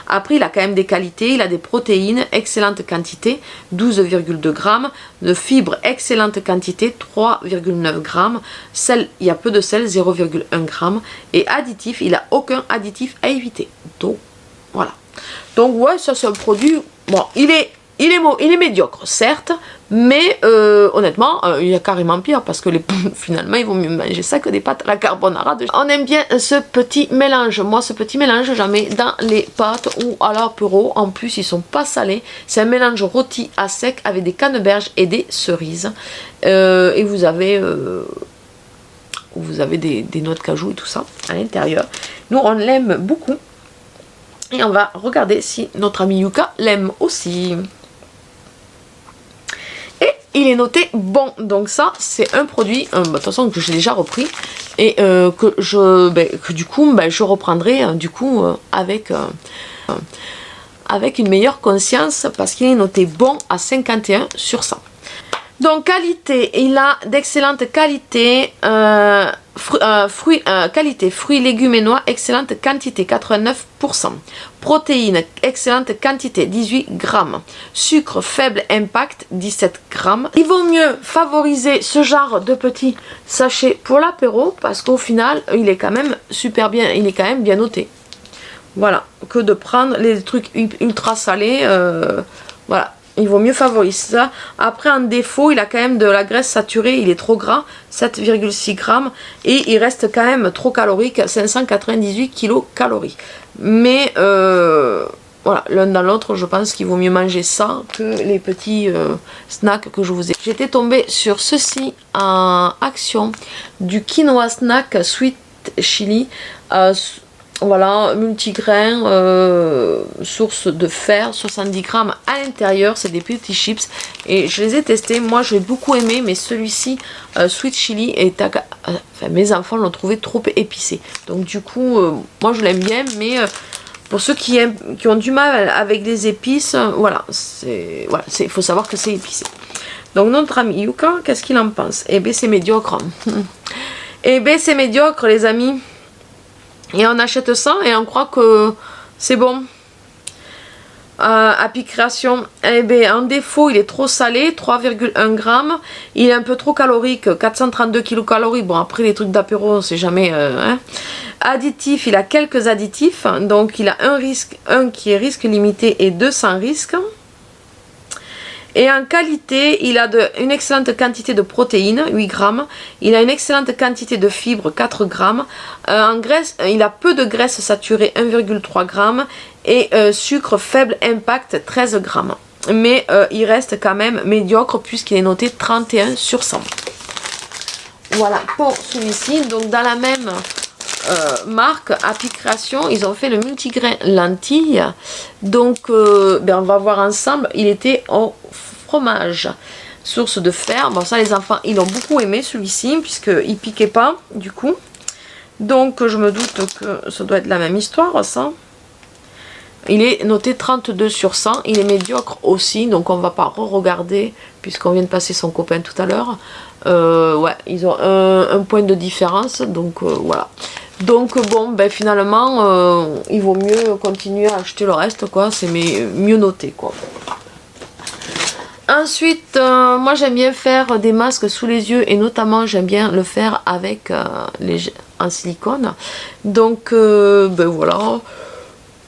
Après, il a quand même des qualités. Il a des protéines, excellente quantité, 12,2 grammes. De fibres, excellente quantité, 3,9 grammes. Sel, il y a peu de sel, 0,1 grammes. Et additif, il n'a aucun additif à éviter. Donc, voilà. Donc, ouais, ça c'est un produit... Bon, il est médiocre, certes, mais honnêtement, il y a carrément pire, parce que finalement, il vaut mieux manger ça que des pâtes à la carbonara. On aime bien ce petit mélange. Moi, ce petit mélange, j'en mets dans les pâtes ou à l'apéro. En plus, ils sont pas salés. C'est un mélange rôti à sec avec des canneberges et des cerises. Et vous avez des noix de cajou et tout ça à l'intérieur. Nous, on l'aime beaucoup. Et on va regarder si notre amie Yuka l'aime aussi. Il est noté bon, donc ça c'est un produit de toute façon que j'ai déjà repris et que du coup je reprendrai avec une meilleure conscience, parce qu'il est noté bon à 51 sur 100. Donc qualité, il a d'excellente qualité, qualité fruits, légumes et noix, excellente quantité, 89%. Protéines, excellente quantité, 18 grammes. Sucre, faible impact, 17 grammes. Il vaut mieux favoriser ce genre de petits sachets pour l'apéro, parce qu'au final, il est quand même super bien, il est quand même bien noté. Voilà, que de prendre les trucs ultra salés, voilà. Il vaut mieux favoriser ça. Après, en défaut, il a quand même de la graisse saturée. Il est trop gras, 7,6 grammes. Et il reste quand même trop calorique, 598 kilocalories. Mais voilà, l'un dans l'autre, je pense qu'il vaut mieux manger ça que les petits snacks que je vous ai. J'étais tombée sur ceci en action. Du quinoa snack sweet chili. Voilà, multigrain, source de fer, 70 grammes à l'intérieur, c'est des petits chips et je les ai testés. Moi j'ai beaucoup aimé, mais celui-ci, sweet chili, mes enfants l'ont trouvé trop épicé. Donc du coup, moi je l'aime bien, mais pour ceux qui ont du mal avec les épices, voilà, il faut savoir que c'est épicé. Donc notre ami Yuka, qu'est-ce qu'il en pense? Eh bien c'est médiocre. Eh bien c'est médiocre les amis. Et on achète ça et on croit que c'est bon. Happy Création, eh bien, en défaut, il est trop salé, 3,1 grammes. Il est un peu trop calorique, 432 kilocalories. Bon, après, les trucs d'apéro, on sait jamais. Additif, il a quelques additifs. Donc, il a un qui est risque limité et 2 sans risque. Et en qualité, il a une excellente quantité de protéines, 8 grammes. Il a une excellente quantité de fibres, 4 grammes. En graisse, il a peu de graisse saturée, 1,3 grammes. Et sucre faible impact, 13 grammes. Mais il reste quand même médiocre puisqu'il est noté 31 sur 100. Voilà pour celui-ci. Donc dans la même marque Happy Création, ils ont fait le multigrain lentilles. Donc on va voir ensemble. Il était au fromage, source de fer. Bon, ça les enfants ils ont beaucoup aimé celui-ci puisqu'il piquait pas du coup. Donc je me doute que ça doit être la même histoire ça. Il est noté 32 sur 100. Il est médiocre aussi, donc on va pas re-regarder puisqu'on vient de passer son copain tout à l'heure. Ouais, ils ont un point de différence, donc voilà. Donc bon, finalement, il vaut mieux continuer à acheter le reste, quoi. C'est mieux noté, quoi. Ensuite, moi j'aime bien faire des masques sous les yeux et notamment j'aime bien le faire avec en silicone. Donc voilà.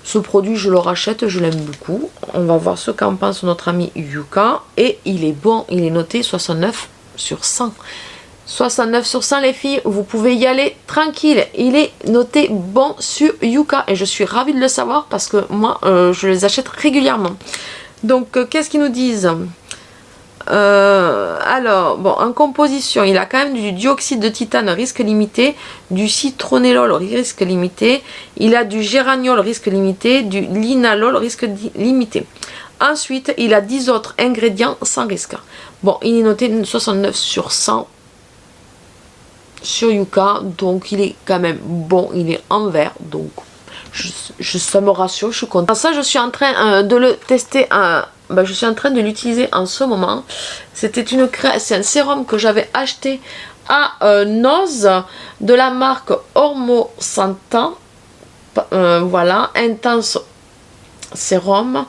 Ce produit, je le rachète, je l'aime beaucoup. On va voir ce qu'en pense notre ami Yuka. Et il est bon, il est noté 69 sur 100. 69 sur 100 les filles, vous pouvez y aller tranquille. Il est noté bon sur Yuka. Et je suis ravie de le savoir parce que moi, je les achète régulièrement. Donc, qu'est-ce qu'ils nous disent? Alors, bon, en composition, il a quand même du dioxyde de titane risque limité, du citronellol risque limité, il a du géraniol risque limité, du linalol risque limité. Ensuite, il a 10 autres ingrédients sans risque. Bon, il est noté 69 sur 100 sur Yuka, donc il est quand même bon, il est en vert, donc ça me rassure, je suis contente. Ça, je suis en train de le tester, je suis en train de l'utiliser en ce moment. C'est un sérum que j'avais acheté à Noz de la marque Ormo Santan. Voilà, Intense Sérum.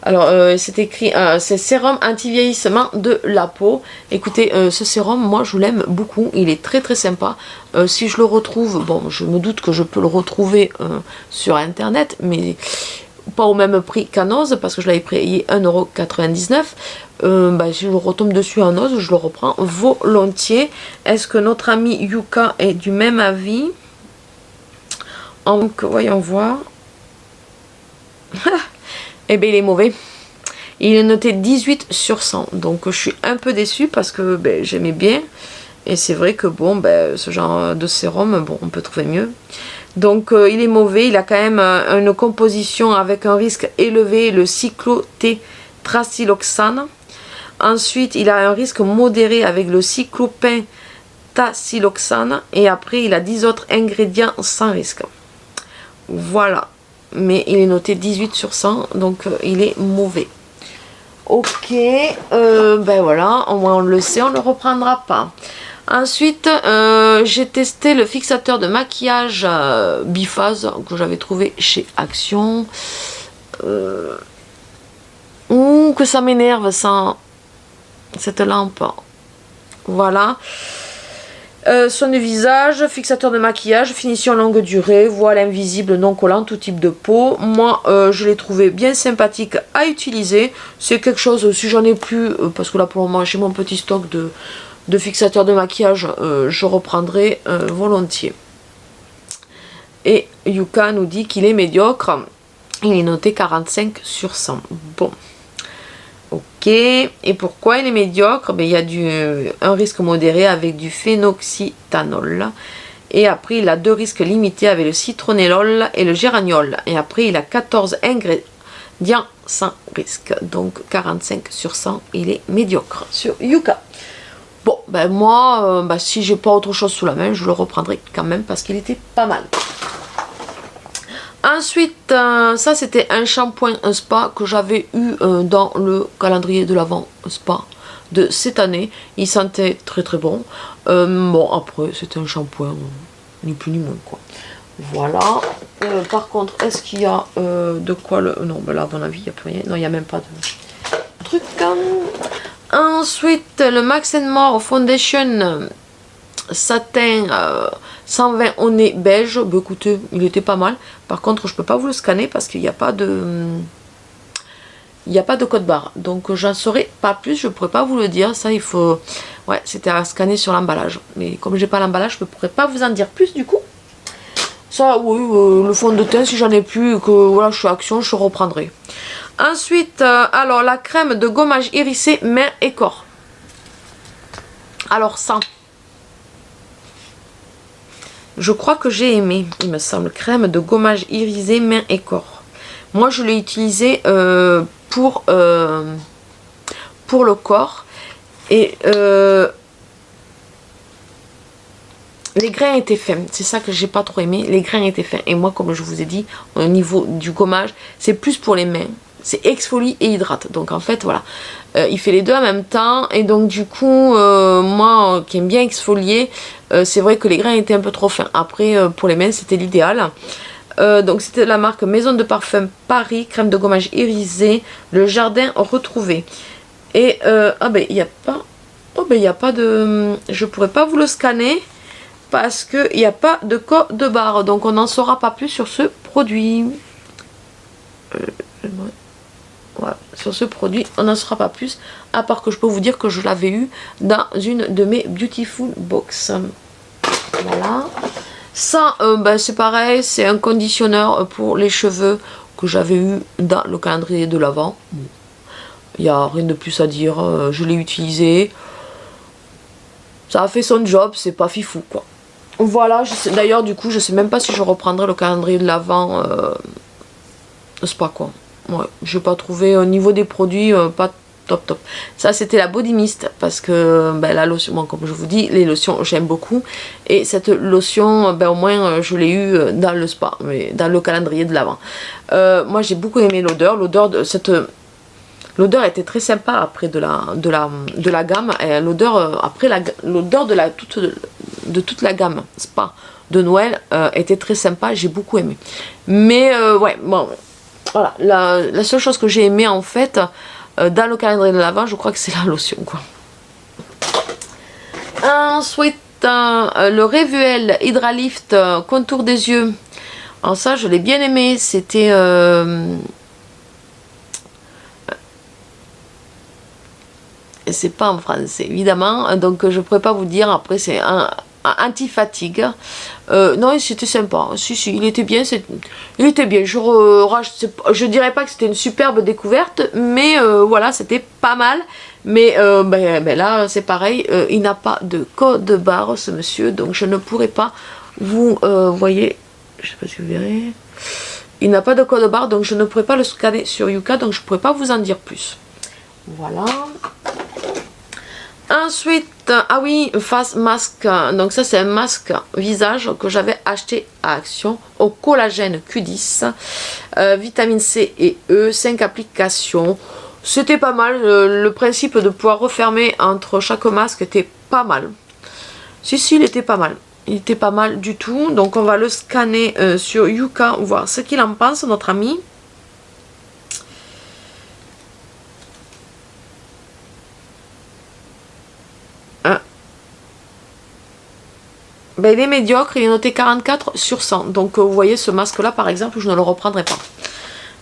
Alors c'est écrit c'est sérum anti-vieillissement de la peau. Écoutez, ce sérum, moi je l'aime beaucoup, il est très très sympa. Si je le retrouve, bon, je me doute que je peux le retrouver sur internet, mais pas au même prix qu'à Noz, parce que je l'avais payé 1,99 €. Si je retombe dessus à Noz, je le reprends volontiers. Est-ce que notre ami Yuka est du même avis? Donc voyons voir. Eh bien, il est mauvais. Il est noté 18 sur 100. Donc, je suis un peu déçue parce que j'aimais bien. Et c'est vrai que, bon, ce genre de sérum, bon, on peut trouver mieux. Donc, il est mauvais. Il a quand même une composition avec un risque élevé, le cyclotétracyloxane. Ensuite, il a un risque modéré avec le cyclopentasiloxane. Et après, il a 10 autres ingrédients sans risque. Voilà. Mais il est noté 18 sur 100, donc il est mauvais. Ok, voilà, au moins on le sait, on ne le reprendra pas. Ensuite, j'ai testé le fixateur de maquillage biphase que j'avais trouvé chez Action. Que ça m'énerve, ça, cette lampe. Voilà. Soin de visage, fixateur de maquillage, finition longue durée, voile invisible, non collant, tout type de peau. Moi, je l'ai trouvé bien sympathique à utiliser. C'est quelque chose, si j'en ai plus, parce que là pour le moment j'ai mon petit stock de fixateur de maquillage, je reprendrai volontiers. Et Yuka nous dit qu'il est médiocre. Il est noté 45 sur 100. Bon. Ok, et pourquoi il est médiocre? Il y a un risque modéré avec du phénoxytanol. Et après, il a 2 risques limités avec le citronellol et le géraniol. Et après, il a 14 ingrédients sans risque. Donc 45 sur 100, il est médiocre sur Yuka. Bon, moi, si j'ai pas autre chose sous la main, je le reprendrai quand même parce qu'il était pas mal. Ensuite, ça c'était un shampoing spa que j'avais eu dans le calendrier de l'Avent spa de cette année. Il sentait très très bon. Bon, après c'était un shampoing, ni plus ni moins quoi. Voilà. Par contre, est-ce qu'il y a de quoi le... Non, là à mon avis il n'y a plus rien. Non, il n'y a même pas de truc. Ensuite, le Max More Foundation satin 120 au nez beige. Écoutez, il était pas mal. Par contre, je peux pas vous le scanner parce qu'il n'y a pas de code barre. Donc j'en saurais pas plus, je pourrais pas vous le dire. Ça, il faut... Ouais, c'était à scanner sur l'emballage. Mais comme j'ai pas l'emballage, je ne pourrais pas vous en dire plus du coup. Ça, oui, le fond de teint, si j'en ai plus, que voilà, je suis à Action, je reprendrai. Ensuite, alors la crème de gommage irisé main et corps. Alors ça, je crois que j'ai aimé, il me semble, crème de gommage irisé main et corps. Moi, je l'ai utilisé pour le corps. Et les grains étaient fins. C'est ça que j'ai pas trop aimé. Les grains étaient fins. Et moi, comme je vous ai dit, au niveau du gommage, c'est plus pour les mains. C'est exfolie et hydrate. Donc en fait, voilà. Il fait les deux en même temps. Et donc du coup, moi qui aime bien exfolier, c'est vrai que les grains étaient un peu trop fins. Après, pour les mains, c'était l'idéal. Donc c'était la marque Maison de Parfum Paris, crème de gommage irisé, le jardin retrouvé. Et il n'y a pas... Oh ben il n'y a pas de... Je pourrais pas vous le scanner parce qu'il n'y a pas de code barre. Donc on n'en saura pas plus sur ce produit. Voilà, sur ce produit, on n'en saura pas plus. À part que je peux vous dire que je l'avais eu dans une de mes Beautiful Box. Voilà. Ça, c'est pareil, c'est un conditionneur pour les cheveux que j'avais eu dans le calendrier de l'Avent. Il n'y a rien de plus à dire. Je l'ai utilisé. Ça a fait son job, c'est pas fifou quoi. Voilà, d'ailleurs du coup je sais même pas si je reprendrai le calendrier de l'Avent Spa quoi. Ouais, j'ai pas trouvé au niveau des produits pas top. Ça c'était la Body Mist parce que ben, la lotion, bon, comme je vous dis, les lotions j'aime beaucoup. Et cette lotion, ben, au moins je l'ai eu dans le spa, mais dans le calendrier de l'Avent. Moi j'ai beaucoup aimé l'odeur de cette... L'odeur était très sympa après de la gamme. Et l'odeur après l'odeur de toute la gamme spa de Noël était très sympa. J'ai beaucoup aimé. Mais ouais, bon, voilà. La seule chose que j'ai aimé en fait dans le calendrier de l'Avent, je crois que c'est la lotion quoi. Ensuite, le Revuel Hydralift contour des yeux. Alors ça, je l'ai bien aimé. C'était c'est pas en français évidemment, donc je pourrais pas vous dire. Après c'est un anti-fatigue. Non, c'était sympa, si il était bien, il était bien. Je dirais pas que c'était une superbe découverte, mais voilà, c'était pas mal. Mais ben là c'est pareil, il n'a pas de code barre ce monsieur, donc je ne pourrais pas vous voyez, je sais pas si vous verrez, il n'a pas de code barre, donc je ne pourrais pas le scanner sur Yuka, donc je pourrais pas vous en dire plus. Voilà. Ensuite, ah oui, face masque. Donc ça c'est un masque visage que j'avais acheté à Action au collagène Q10, vitamine C et E, 5 applications. C'était pas mal, le principe de pouvoir refermer entre chaque masque était pas mal. Si, il était pas mal. Il était pas mal du tout. Donc on va le scanner sur Yuka, voir ce qu'il en pense, notre ami. Ben, il est médiocre, il est noté 44 sur 100. Donc vous voyez ce masque là par exemple, je ne le reprendrai pas.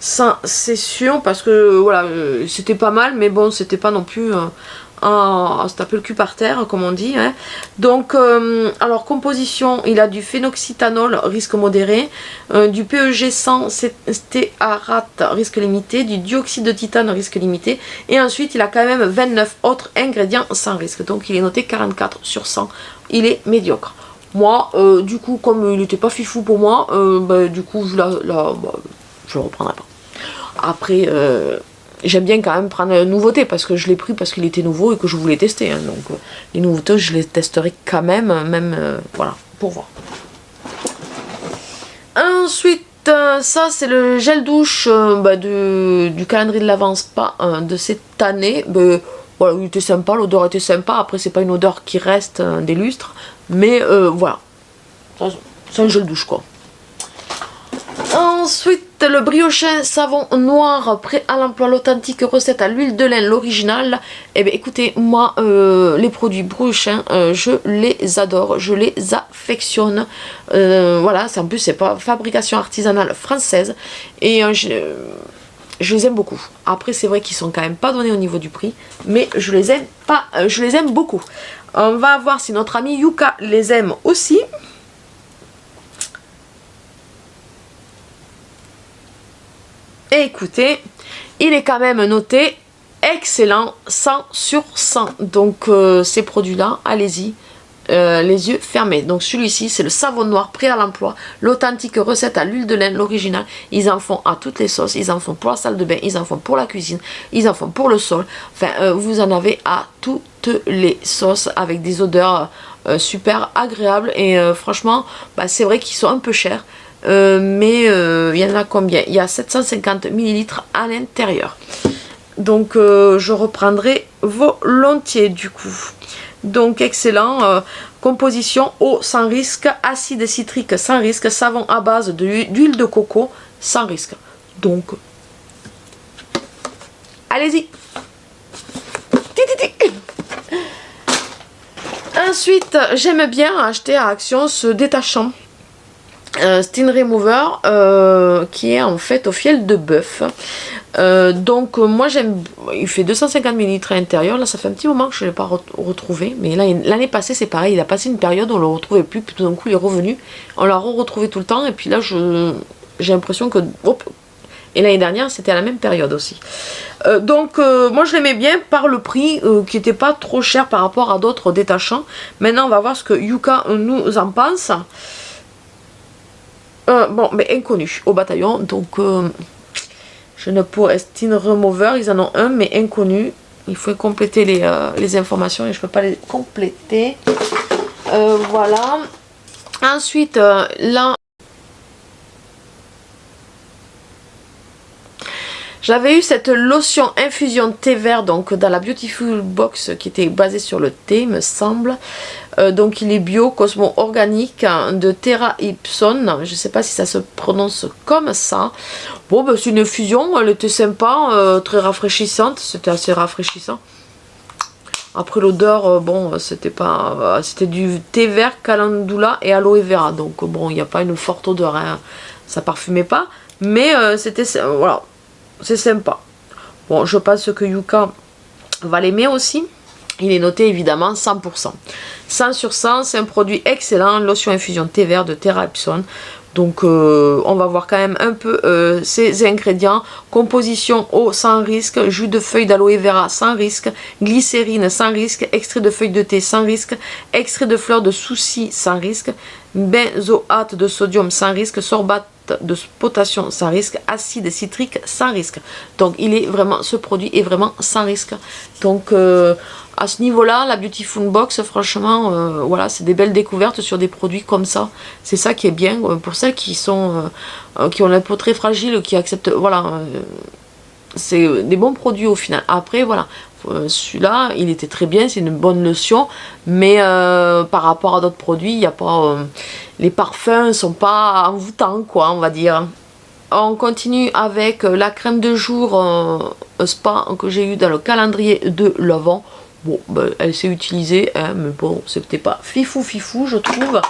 Ça c'est sûr parce que voilà, c'était pas mal, mais bon c'était pas non plus à se taper le cul par terre comme on dit. Hein. Donc alors composition, il a du phénoxytanol risque modéré, du PEG 100 stéarate risque limité, du dioxyde de titane risque limité, et ensuite il a quand même 29 autres ingrédients sans risque. Donc il est noté 44 sur 100, il est médiocre. Moi, du coup, comme il n'était pas fifou pour moi, bah, du coup, je le reprendrai pas. Après, j'aime bien quand même prendre une nouveauté, parce que je l'ai pris parce qu'il était nouveau et que je voulais tester. Hein, donc, les nouveautés, je les testerai quand même, voilà, pour voir. Ensuite, ça, c'est le gel douche du calendrier de l'Avent Spa de cette année. Voilà, il était sympa, l'odeur était sympa. Après, c'est pas une odeur qui reste des lustres. Mais voilà, c'est un gel douche quoi. Ensuite, le Briochin savon noir prêt à l'emploi, l'authentique recette à l'huile de lin, l'original. Eh bien écoutez, moi les produits Briochin, je les adore, je les affectionne. Voilà, en plus c'est pas fabrication artisanale française. Et je les aime beaucoup. Après c'est vrai qu'ils sont quand même pas donnés au niveau du prix, mais je les aime beaucoup. On va voir si notre ami Yuka les aime aussi. Et écoutez, il est quand même noté excellent, 100 sur 100. Donc ces produits-là, allez-y, les yeux fermés. Donc celui-ci, c'est le savon noir prêt à l'emploi, l'authentique recette à l'huile de lin, l'original. Ils en font à toutes les sauces, ils en font pour la salle de bain, ils en font pour la cuisine, ils en font pour le sol. Enfin, vous en avez à toutes les sauces avec des odeurs super agréables. Et franchement, bah, c'est vrai qu'ils sont un peu chers. Mais il y en a combien? Il y a 750 ml à l'intérieur. Donc je reprendrai volontiers du coup. Donc excellent, composition eau sans risque, acide citrique sans risque, savon à base d'huile de coco sans risque. Donc allez-y. Ensuite, j'aime bien acheter à Action ce détachant Stain Remover qui est en fait au fiel de bœuf. Donc moi j'aime, il fait 250 ml à l'intérieur. Là ça fait un petit moment que je ne l'ai pas retrouvé, mais là l'année passée c'est pareil, il a passé une période où on ne le retrouvait plus, puis tout d'un coup il est revenu, on l'a retrouvé tout le temps, et puis là j'ai l'impression que hop, Et l'année dernière, c'était à la même période aussi. Donc, moi, je l'aimais bien par le prix qui n'était pas trop cher par rapport à d'autres détachants. Maintenant, on va voir ce que Yuka nous en pense. Bon, mais inconnu au bataillon. Donc, je ne pourrais... Stin Remover, ils en ont un, mais inconnu. Il faut compléter les informations et je ne peux pas les compléter. Voilà. Ensuite, là... J'avais eu cette lotion infusion thé vert donc dans la Beautiful Box qui était basée sur le thé, il me semble. Donc il est bio, cosmo organique de Terra Ipson. Je ne sais pas si ça se prononce comme ça. Bon, ben, c'est une infusion, elle était sympa, très rafraîchissante. C'était assez rafraîchissant. Après l'odeur, bon, c'était pas, c'était du thé vert, calendula et aloe vera. Donc bon, il n'y a pas une forte odeur, hein. Ça parfumait pas, mais c'était, voilà. C'est sympa. Bon, je pense que Yuka va l'aimer aussi. Il est noté évidemment 100%. 100 sur 100, c'est un produit excellent. Lotion infusion thé vert de Terra Epson. Donc, on va voir quand même un peu ces ingrédients. Composition eau sans risque, jus de feuilles d'aloe vera sans risque, glycérine sans risque, extrait de feuilles de thé sans risque, extrait de fleurs de souci sans risque, benzoate de sodium sans risque, sorbate de potassium sans risque, acide citrique sans risque. Donc il est vraiment, ce produit est vraiment sans risque. Donc à ce niveau là, la Beautiful Box, franchement, voilà, c'est des belles découvertes sur des produits comme ça. C'est ça qui est bien pour celles qui sont qui ont la peau très fragile, qui acceptent, voilà, c'est des bons produits au final. Après voilà, celui-là il était très bien, c'est une bonne lotion, mais par rapport à d'autres produits, il n'y a pas les parfums sont pas envoûtants, quoi, on va dire. On continue avec la crème de jour spa que j'ai eu dans le calendrier de l'Avent. Bon, ben, elle s'est utilisée, hein, mais bon, c'était pas fifou je trouve.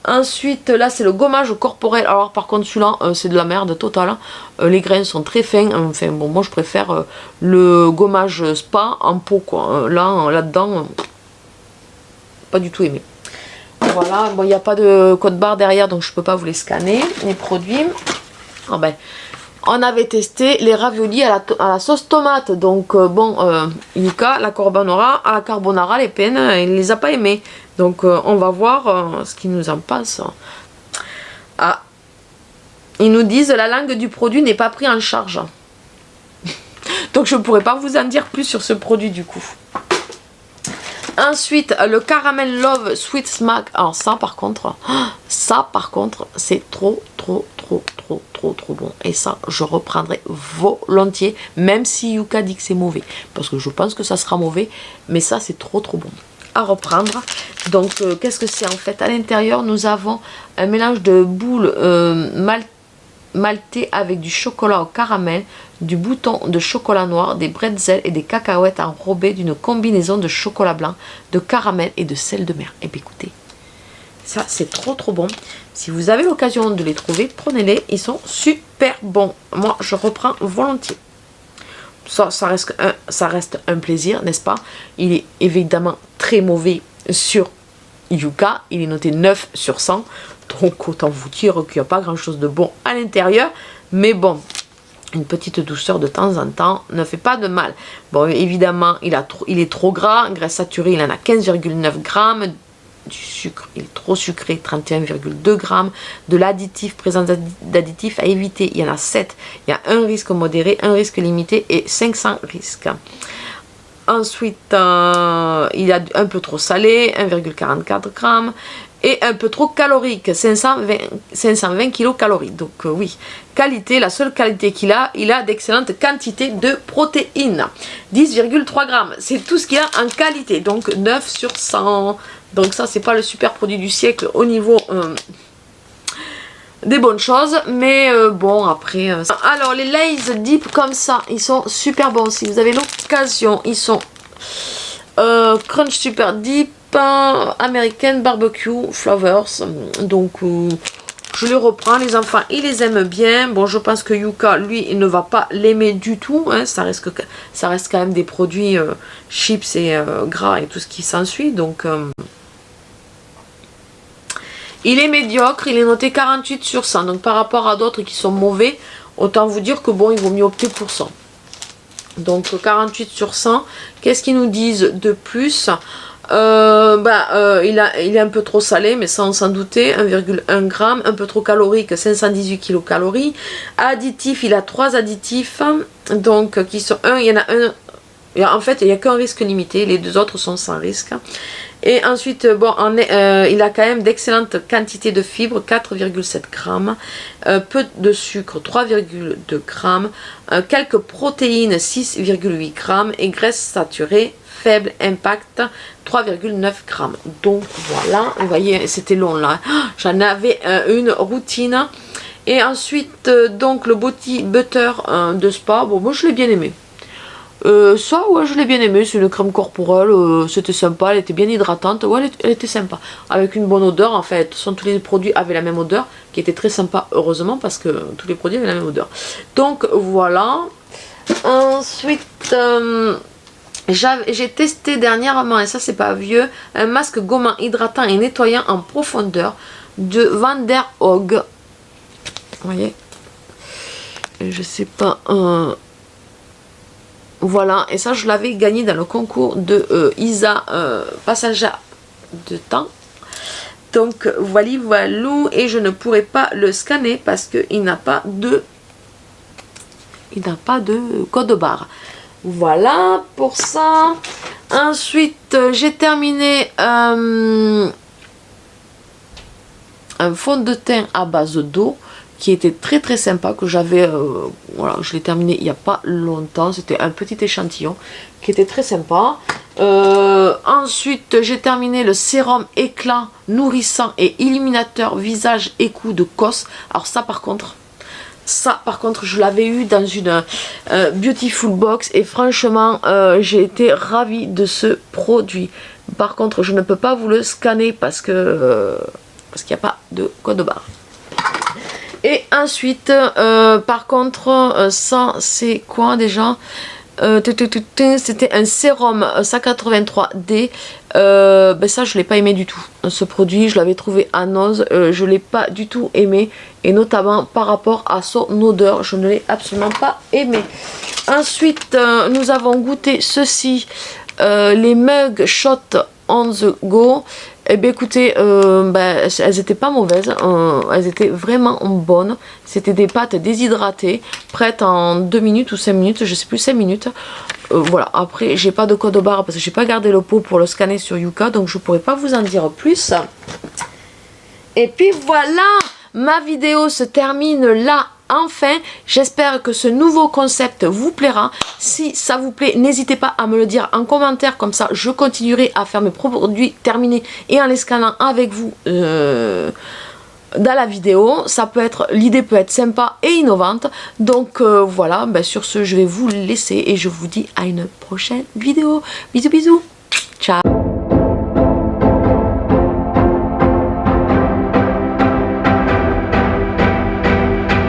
Ensuite, là, c'est le gommage corporel. Alors, par contre, celui-là, c'est de la merde totale. Hein. Les grains sont très fins. Enfin, bon, moi, je préfère le gommage spa en pot, quoi. Là-dedans, pas du tout aimé. Voilà, bon, il n'y a pas de code barre derrière, donc je ne peux pas vous les scanner, les produits. Ah ben, on avait testé les raviolis à la sauce tomate. Donc, bon, Yuka, la carbonara, les peines, il ne les a pas aimés. Donc, on va voir ce qu'il nous en passe. Ah, ils nous disent la langue du produit n'est pas pris en charge. Donc, je ne pourrais pas vous en dire plus sur ce produit du coup. Ensuite, le Caramel Love Sweet Smack. Alors ça par contre, c'est trop bon. Et ça, je reprendrai volontiers, même si Yuka dit que c'est mauvais. Parce que je pense que ça sera mauvais, mais ça c'est trop bon à reprendre. Donc, qu'est-ce que c'est en fait? À l'intérieur, nous avons un mélange de boules malté avec du chocolat au caramel, du bouton de chocolat noir, des bretzels et des cacahuètes enrobées d'une combinaison de chocolat blanc, de caramel et de sel de mer. Et bien écoutez, ça c'est trop bon. Si vous avez l'occasion de les trouver, prenez-les, ils sont super bons. Moi je reprends volontiers. Ça reste un plaisir, n'est-ce pas? Il est évidemment très mauvais sur Yuka, il est noté 9 sur 100. Donc autant vous dire qu'il n'y a pas grand chose de bon à l'intérieur. Mais bon, une petite douceur de temps en temps ne fait pas de mal. Bon, évidemment, il est trop gras. Graisse saturée, il en a 15,9 grammes. Du sucre, il est trop sucré, 31,2 grammes. De l'additif, présence d'additifs à éviter, il y en a 7. Il y a un risque modéré, un risque limité et 500 risques. Ensuite, il a un peu trop salé, 1,44 grammes. Et un peu trop calorique, 520 kilocalories. Donc oui, qualité, la seule qualité qu'il a, il a d'excellentes quantités de protéines. 10,3 grammes, c'est tout ce qu'il a en qualité. Donc 9 sur 100. Donc ça, c'est pas le super produit du siècle au niveau des bonnes choses. Mais bon, après... Alors, les Lay's Dip comme ça, ils sont super bons. Si vous avez l'occasion, ils sont Crunch Super Dip, American Barbecue Flavors. Donc je les reprends, les enfants ils les aiment bien. Bon, je pense que Yuka lui il ne va pas l'aimer du tout, hein. Ça reste quand même des produits chips et gras et tout ce qui s'ensuit. Donc il est médiocre, il est noté 48 sur 100. Donc par rapport à d'autres qui sont mauvais, Autant vous dire que bon, il vaut mieux opter pour ça. Donc 48 sur 100. Qu'est-ce qu'ils nous disent de plus? Il est un peu trop salé, mais ça on s'en doutait. 1,1 g, un peu trop calorique, 518 kilocalories. Additif, il a 3 additifs. Donc qui sont il y en a un. En fait, il n'y a qu'un risque limité, les 2 autres sont sans risque. Et ensuite, bon, il a quand même d'excellentes quantités de fibres, 4,7 g, peu de sucre, 3,2 g, quelques protéines, 6,8 g, et graisses saturées, faible impact, 3,9 g. Donc voilà, vous voyez, c'était long là. J'en avais une routine. Et ensuite, donc le Body Butter de Spa, bon, moi je l'ai bien aimé. Ça, ouais, je l'ai bien aimé, c'est une crème corporelle, c'était sympa, elle était bien hydratante, ouais, elle était sympa, avec une bonne odeur, en fait, tous les produits avaient la même odeur, qui était très sympa, heureusement, parce que tous les produits avaient la même odeur. Donc, voilà. Ensuite, j'ai testé dernièrement, et ça, c'est pas vieux, un masque gommant, hydratant et nettoyant en profondeur de Van der Hoog. Vous voyez? Je sais pas... Voilà, et ça je l'avais gagné dans le concours de Isa Passage de temps. Donc voilà, et je ne pourrais pas le scanner parce qu'il n'a pas de code barre. Voilà pour ça. Ensuite, j'ai terminé un fond de teint à base d'eau qui était très très sympa, que j'avais, voilà, je l'ai terminé il n'y a pas longtemps, c'était un petit échantillon qui était très sympa. Ensuite, j'ai terminé le sérum éclat nourrissant et illuminateur visage et cou de COS. Alors ça par contre, je l'avais eu dans une Beautiful Box et franchement, j'ai été ravie de ce produit. Par contre, je ne peux pas vous le scanner parce qu'il n'y a pas de code barre. Et ensuite, par contre, ça c'est quoi déjà? C'était un sérum 183D. Ça je l'ai pas aimé du tout. Ce produit, je l'avais trouvé à nausée, je l'ai pas du tout aimé. Et notamment par rapport à son odeur, je ne l'ai absolument pas aimé. Ensuite, nous avons goûté ceci, les Mug Shot on the Go. Eh bien écoutez, elles étaient pas mauvaises, elles étaient vraiment bonnes. C'était des pâtes déshydratées, prêtes en 2 minutes ou 5 minutes, je sais plus, 5 minutes. Voilà, après j'ai pas de code barre parce que j'ai pas gardé le pot pour le scanner sur Yuka, donc je pourrais pas vous en dire plus. Et puis voilà, ma vidéo se termine là. Enfin, j'espère que ce nouveau concept vous plaira. Si ça vous plaît, n'hésitez pas à me le dire en commentaire, comme ça je continuerai à faire mes produits terminés et en les scannant avec vous dans la vidéo. Ça peut être, l'idée peut être sympa et innovante. Donc voilà, sur ce je vais vous laisser et je vous dis à une prochaine vidéo. Bisous bisous, ciao.